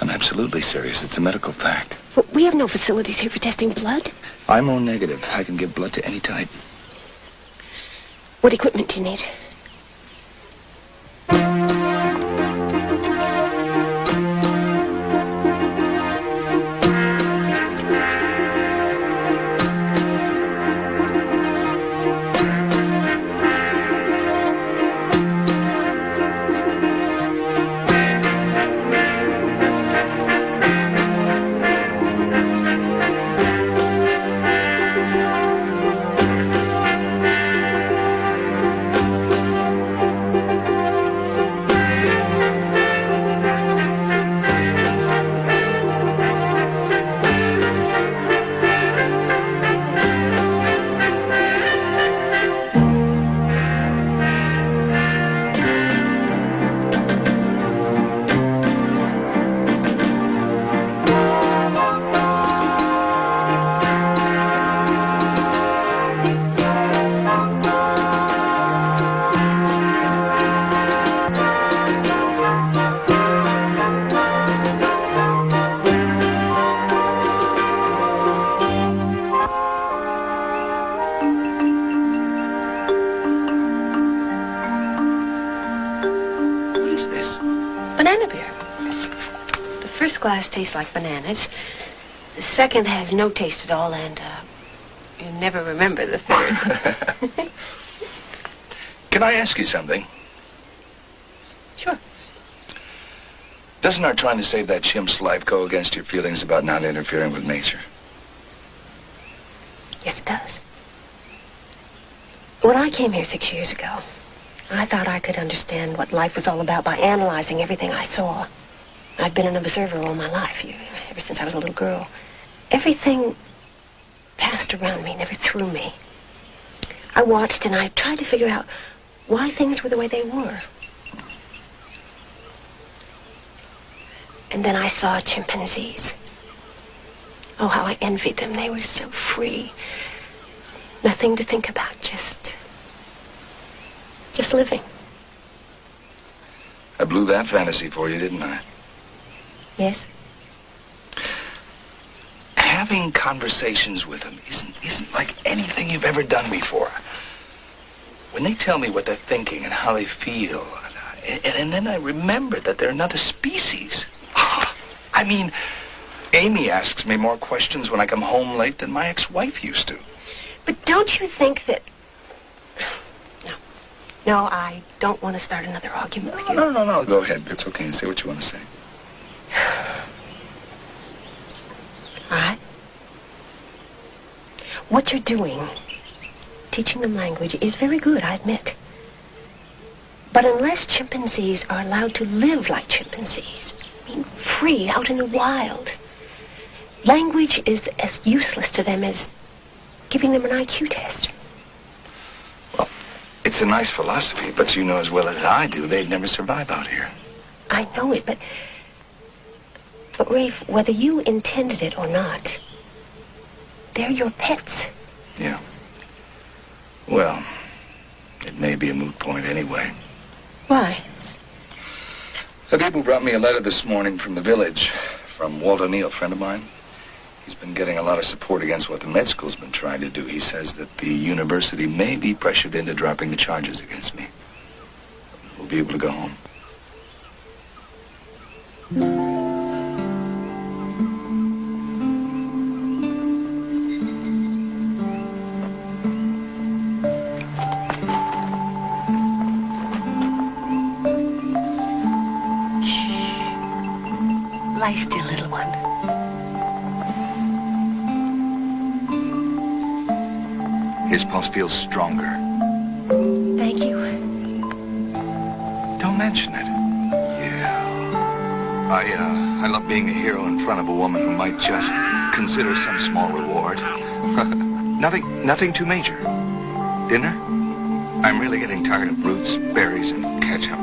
I'm absolutely serious. It's a medical fact. But we have no facilities here for testing blood. I'm O negative. I can give blood to any type. What equipment do you need? Banana beer. The first glass tastes like bananas. The second has no taste at all, and you never remember the third. Can I ask you something? Sure. Doesn't our trying to save that chimp's life go against your feelings about not interfering with nature? Yes, it does. When I came here 6 years ago, I thought I could understand what life was all about by analyzing everything I saw. I've been an observer all my life, ever since I was a little girl. Everything passed around me, never through me. I watched and I tried to figure out why things were the way they were. And then I saw chimpanzees. Oh, how I envied them. They were so free. Nothing to think about, just living. I blew that fantasy for you, didn't I? Yes? Having conversations with them isn't like anything you've ever done before. When they tell me what they're thinking and how they feel, and then I remember that they're another species. I mean, Amy asks me more questions when I come home late than my ex-wife used to. But don't you think that... No, I don't want to start another argument with you. No. Go ahead. It's okay. Say what you want to say. All right. What you're doing, teaching them language, is very good, I admit. But unless chimpanzees are allowed to live like chimpanzees, I mean, free, out in the wild, language is as useless to them as giving them an IQ test. Well, it's a nice philosophy, but you know as well as I do, they'd never survive out here. I know it, but Rafe, whether you intended it or not, they're your pets. Yeah. Well, it may be a moot point anyway. Why? A people brought me a letter this morning from the village, from Walt O'Neill, a friend of mine. He's been getting a lot of support against what the med school's been trying to do. He says that the university may be pressured into dropping the charges against me. We'll be able to go home. Lie still, little one. His pulse feels stronger. Thank you. Don't mention it. Yeah. I love being a hero in front of a woman who might just consider some small reward. Nothing too major. Dinner? I'm really getting tired of roots, berries, and ketchup.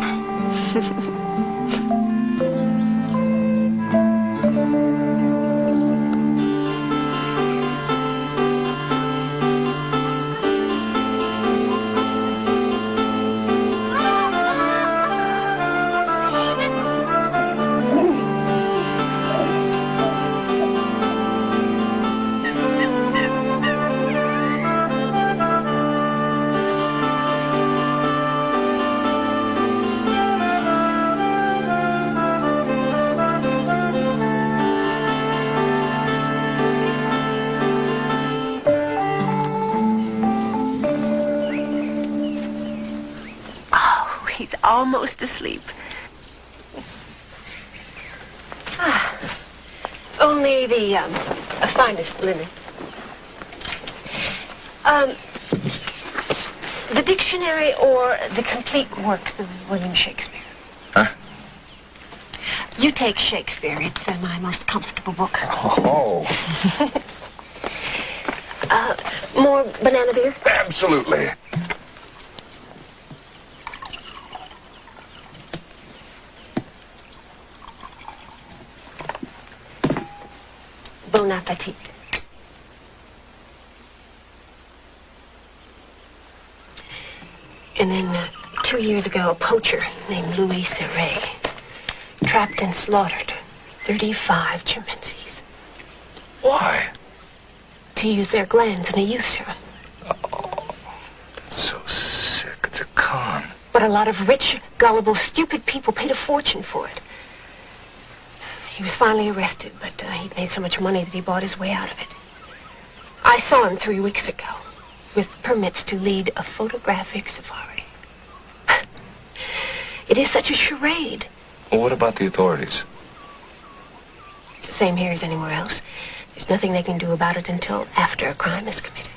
Almost asleep. Only the finest linen. The dictionary or the complete works of William Shakespeare? Huh? You take Shakespeare. It's my most comfortable book. Oh. More banana beer? Absolutely. Bon appetit. And then 2 years ago, a poacher named Louis Serre trapped and slaughtered 35 chimpanzees. Why? To use their glands in a youth serum. Oh, that's so sick. It's a con. But a lot of rich, gullible, stupid people paid a fortune for it. He was finally arrested, but he'd made so much money that he bought his way out of it. I saw him 3 weeks ago, with permits to lead a photographic safari. It is such a charade. Well, what about the authorities? It's the same here as anywhere else. There's nothing they can do about it until after a crime is committed.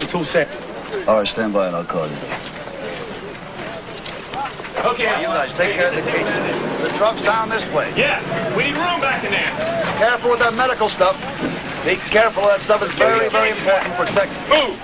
It's all set. All right, stand by and I'll call you. Okay. You guys take care of the case. The truck's down this way. Yeah, we need room back in there. Careful with that medical stuff. Be careful. That stuff is very, very important for sex. Move.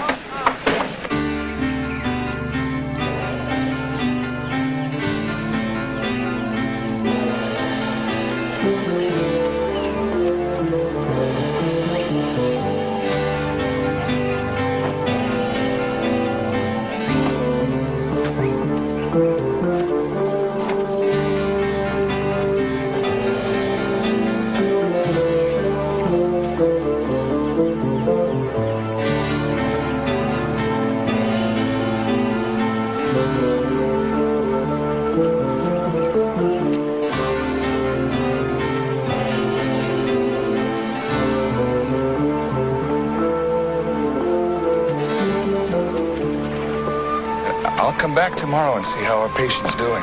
I'll come back tomorrow and see how our patient's doing.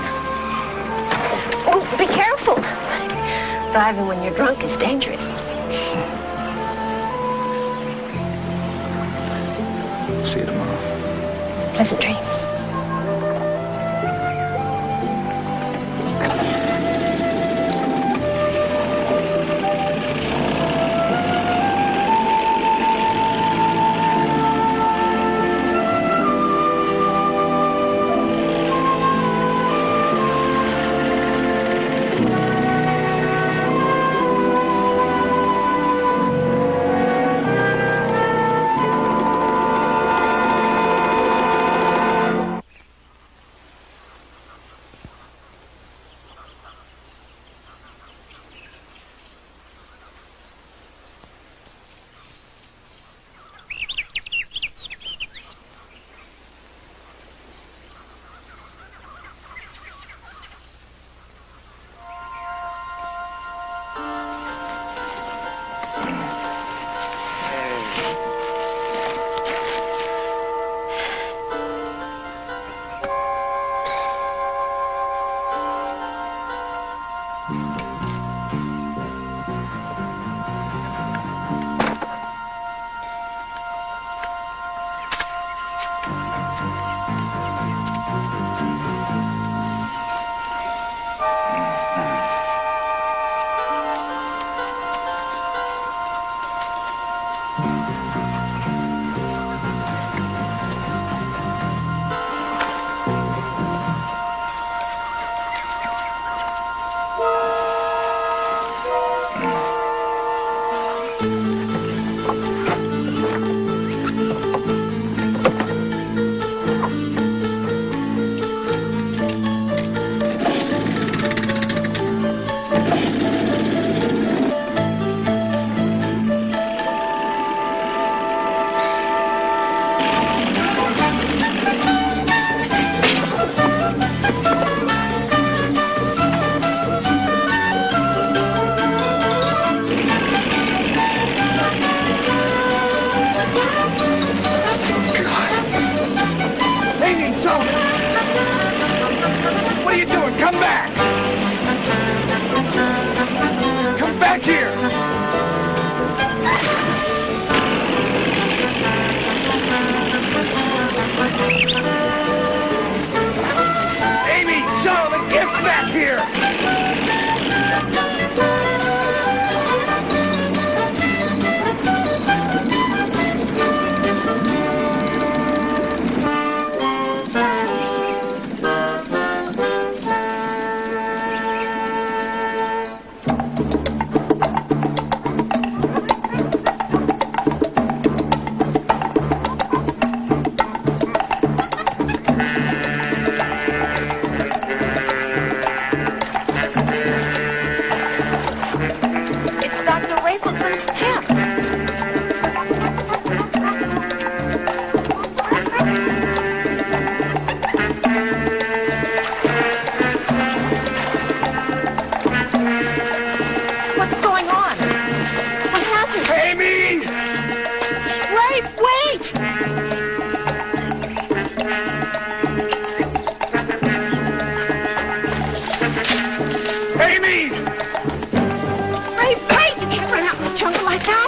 Oh, be careful. Driving when you're drunk is dangerous. See you tomorrow. Pleasant dreams.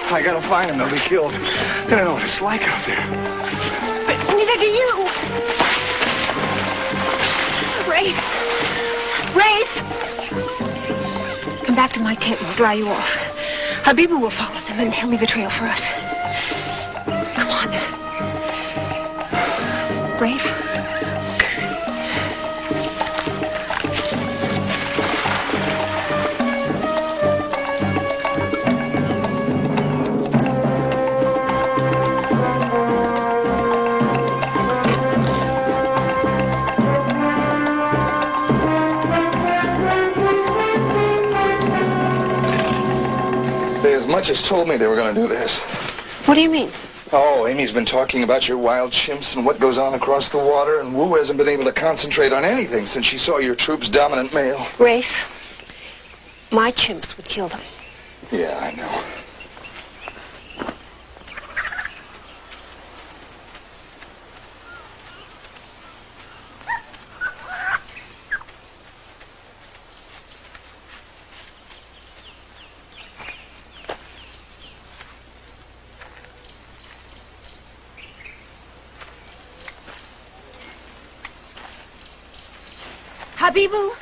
I gotta find them. They'll be killed. I don't know what it's like out there. But neither do you. Rafe. Come back to my tent and we'll dry you off. Habibu will follow them and he'll leave a trail for us. Come on. Rafe. Much has told me they were going to do this. What do you mean? Oh, Amy's been talking about your wild chimps and what goes on across the water, and Wu hasn't been able to concentrate on anything since she saw your troop's dominant male. Rafe, my chimps would kill them. Yeah, I know. Habibu?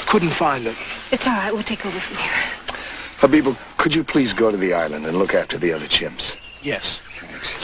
Couldn't find them. It's all right. We'll take over from here. Habibu, could you please go to the island and look after the other chimps? Yes. Thanks.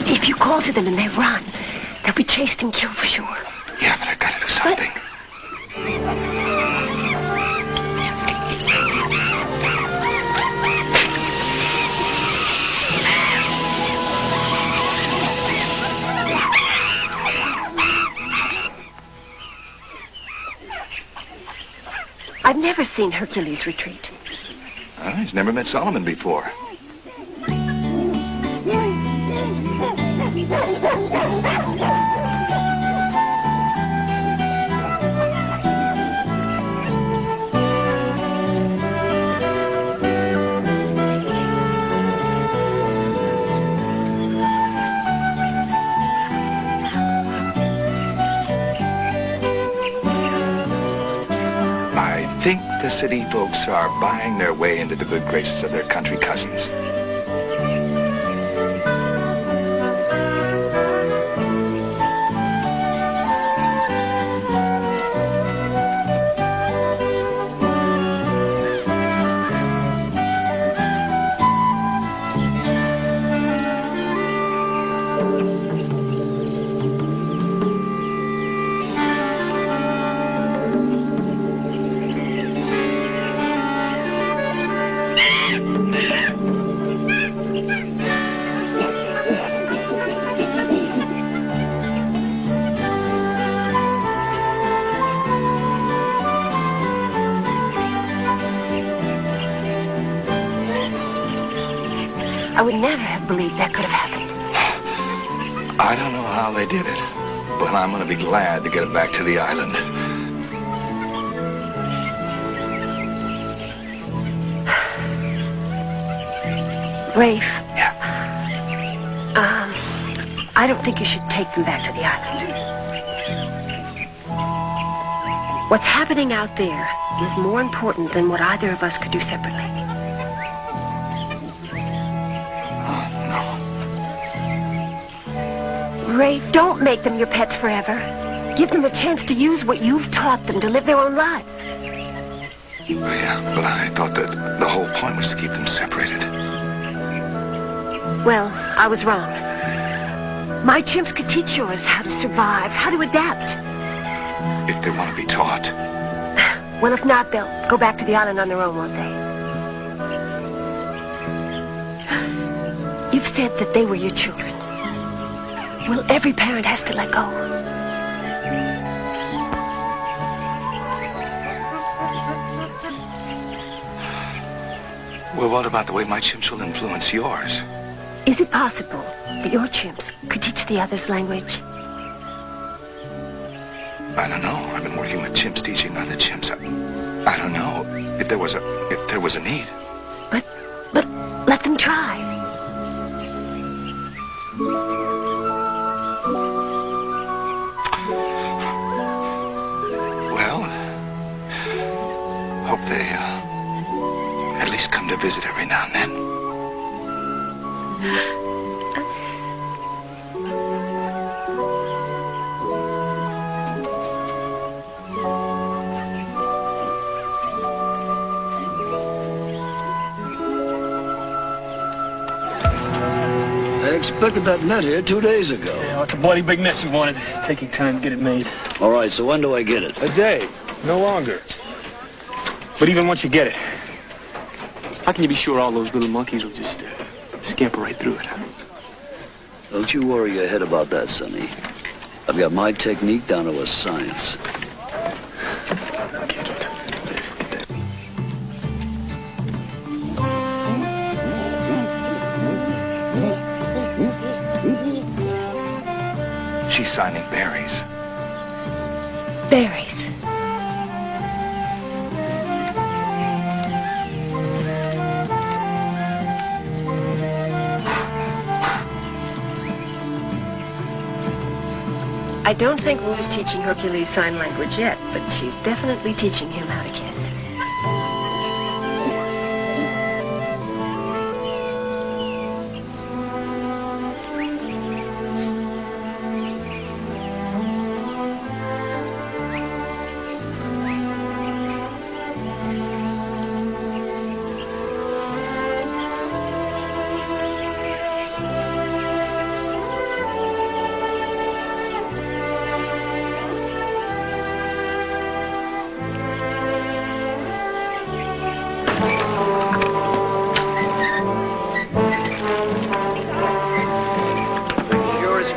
If you call to them and they run, they'll be chased and killed for sure. Yeah, but I gotta do something. I've never seen Hercules retreat. He's never met Solomon before. I think the city folks are buying their way into the good graces of their country cousins. I would never have believed that could have happened. I don't know how they did it, but I'm going to be glad to get it back to the island. Rafe. Yeah. I don't think you should take them back to the island. What's happening out there is more important than what either of us could do separately. Rafe, don't make them your pets forever. Give them a chance to use what you've taught them to live their own lives. Yeah, but I thought that the whole point was to keep them separated. Well, I was wrong. My chimps could teach yours how to survive, how to adapt. If they want to be taught. Well, if not, they'll go back to the island on their own, won't they? You've said that they were your children. Well, every parent has to let go. Well, what about the way my chimps will influence yours? Is it possible that your chimps could teach the others language? I don't know. I've been working with chimps teaching other chimps. I don't know if there was a need. But let them try. Well, hope they at least come to visit every now and then. I expected that net here 2 days ago. Yeah, it's a bloody big net you wanted. It's taking time to get it made. All right, so when do I get it? A day. No longer. But even once you get it, how can you be sure all those little monkeys will just Scamper right through it. Don't you worry your head about that, Sonny. I've got my technique down to a science. She's signing berries. Berries. I don't think Wu's teaching Hercules sign language yet, but she's definitely teaching him how to kiss.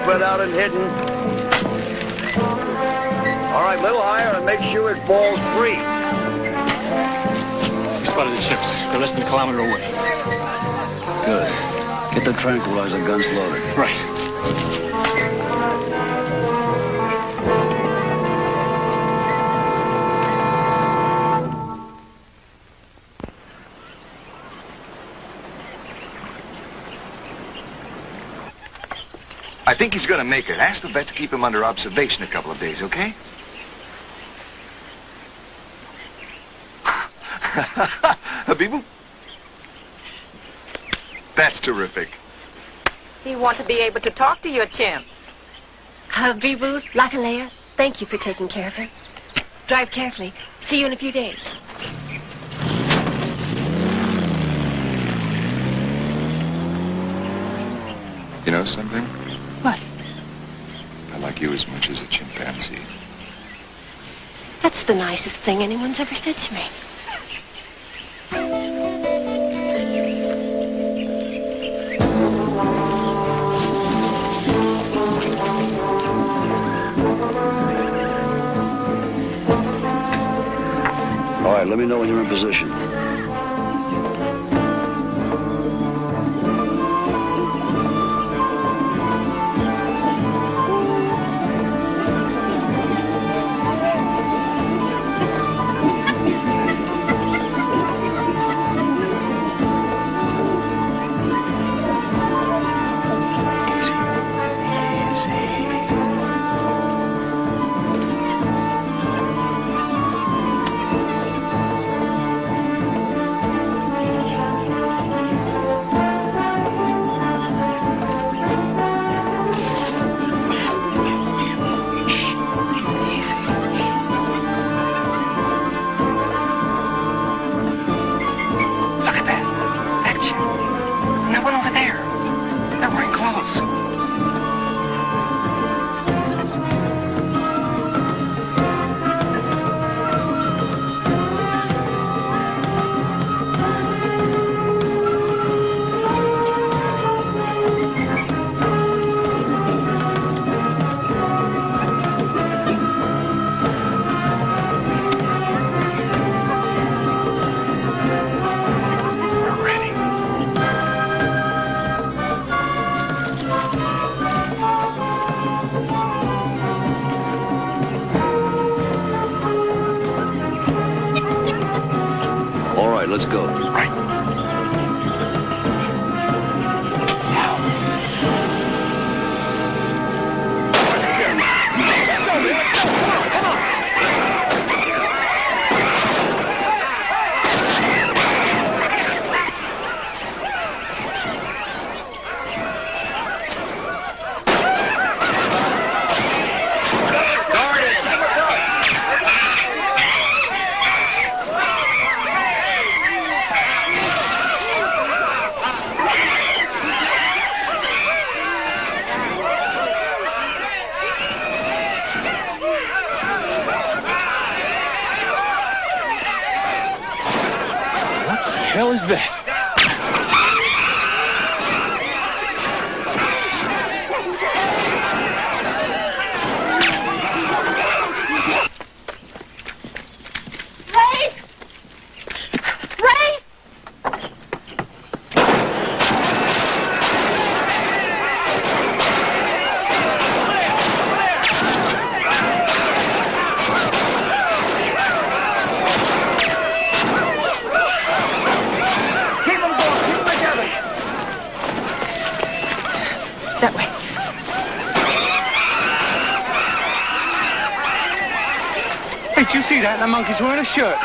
Spread out and hidden. All right, a little higher and make sure it falls free. We spotted the chips. They're less than a kilometer away. Good. Get the tranquilizer guns loaded. Right. I think he's gonna make it. Ask the vet to keep him under observation a couple of days, okay? Habibu? That's terrific. You want to be able to talk to your chimps. Habibu, Lakalea, thank you for taking care of her. Drive carefully. See you in a few days. You know something? What? I like you as much as a chimpanzee. That's the nicest thing anyone's ever said to me. All right, let me know when you're in position. Let's go. Right. What the hell is that? That way. Hey, did you see that? That monkey's wearing a shirt.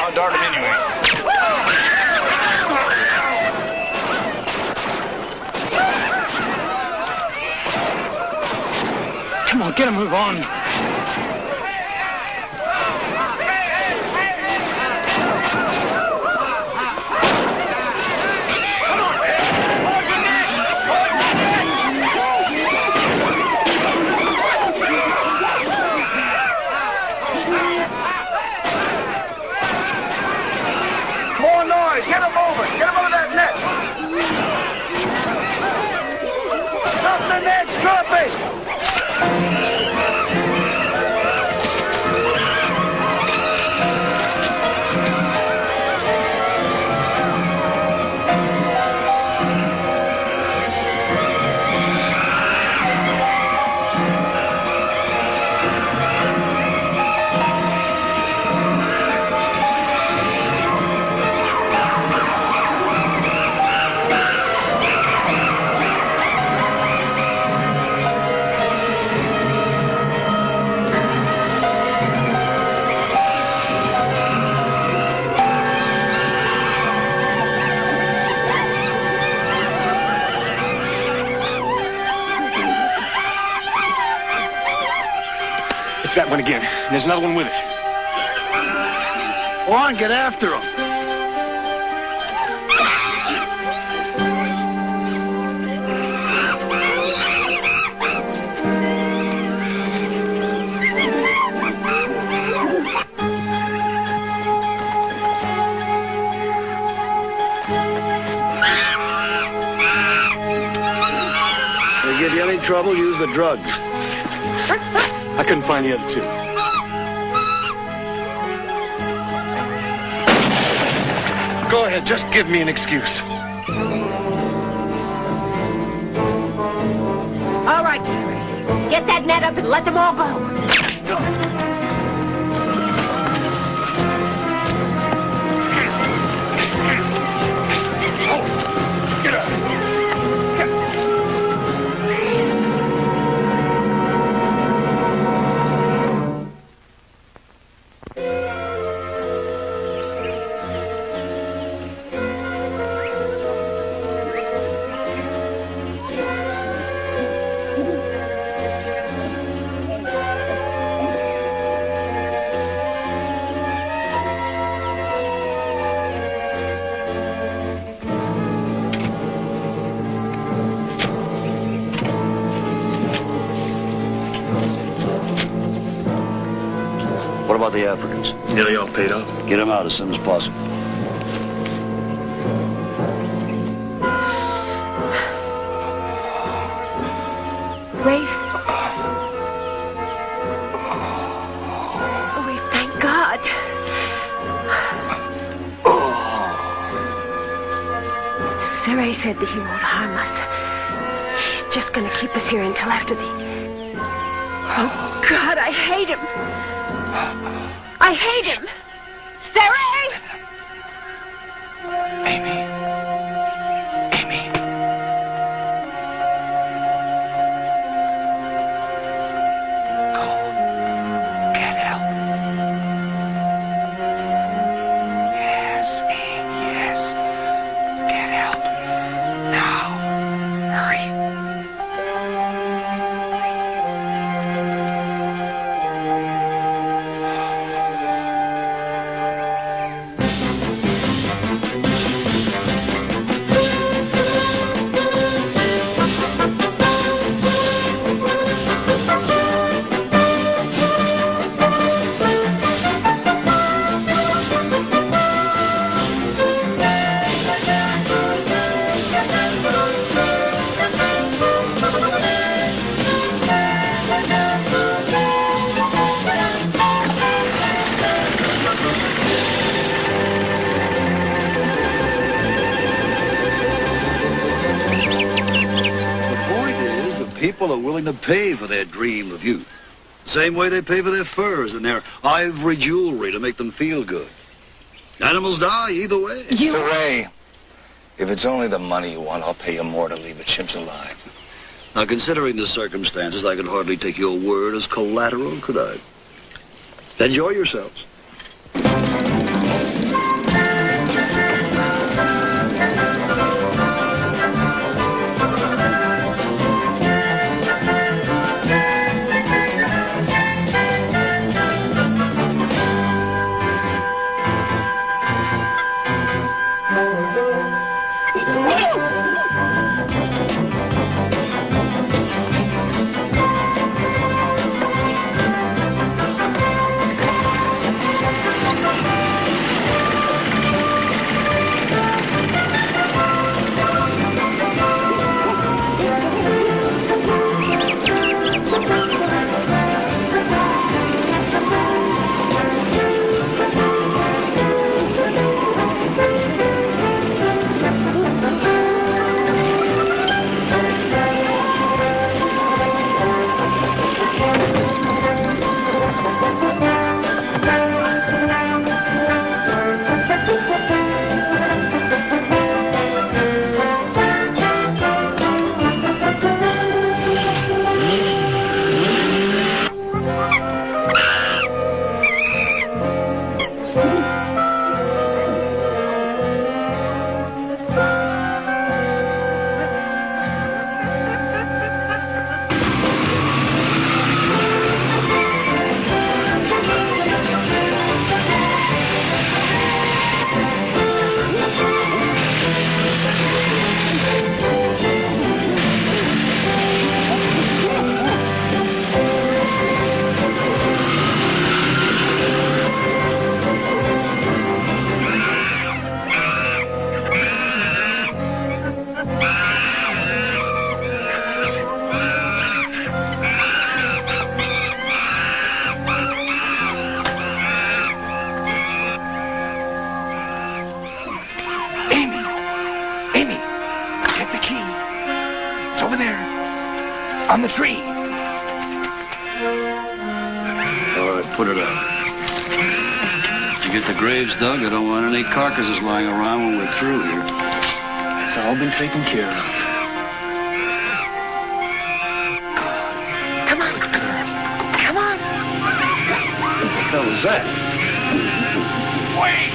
I'll dart him anyway. Come on, get a move on. More noise! Get him over! Get him over that net! Stop the net! Drop it! It's that one again. And there's another one with it. Go on, get after him. They give you any trouble, use the drugs. I couldn't find the other two. Go ahead, just give me an excuse. All right, Sarah. Get that net up and let them all go. Get up. What about the Africans? Nearly all paid off. Get them out as soon as possible. Rafe. Oh, we thank God. Sarai said that he won't harm us. He's just going to keep us here until after the... Oh, God, I hate him. I hate him. Sarai! Amy. Get help. Yes, Amy, yes. Get help. Now. Hurry. People are willing to pay for their dream of youth. Same way they pay for their furs and their ivory jewelry to make them feel good. Animals die either way. Sarai, If it's only the money you want, I'll pay you more to leave the chimps alive. Now, considering the circumstances, I could hardly take your word as collateral, could I? Enjoy yourselves. On the tree. All right, put it up. To get the graves dug, I don't want any carcasses lying around when we're through here. It's all been taken care of. Come on. Come on. What the hell was that? Wait!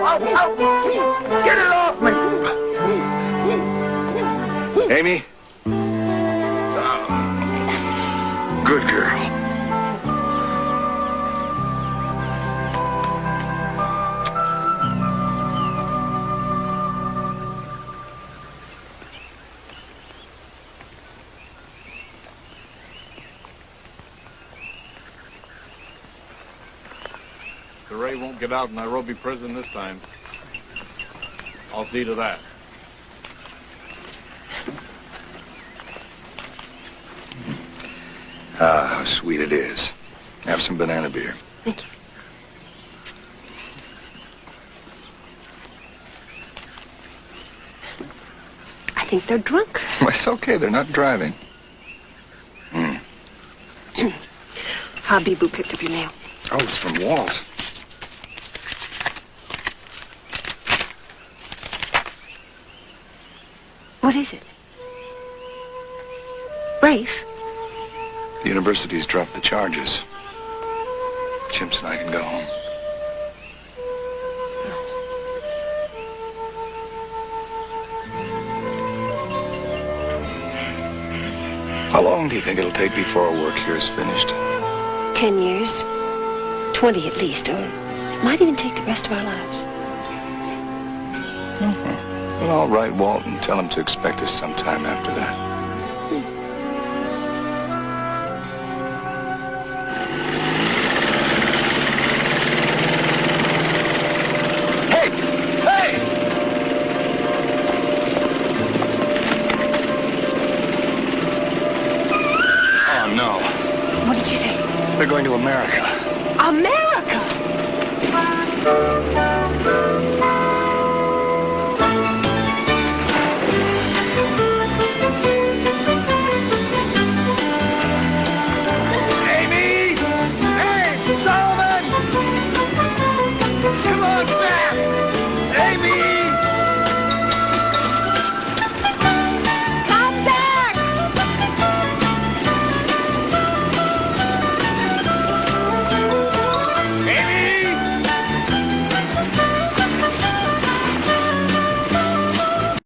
Get it off me! Amy? Good girl. The Ray won't get out of Nairobi prison this time. I'll see to that. Ah, how sweet it is. Have some banana beer. Thank you. I think they're drunk. It's okay. They're not driving. Habibu picked up your mail. Oh, it's from Walt. What is it? Rafe? The university's dropped the charges. Chimps and I can go home. How long do you think it'll take before our work here is finished? 10 years. 20 at least, or it might even take the rest of our lives. Well, I'll write Walt and tell him to expect us sometime after that. What did you say? They're going to America. America?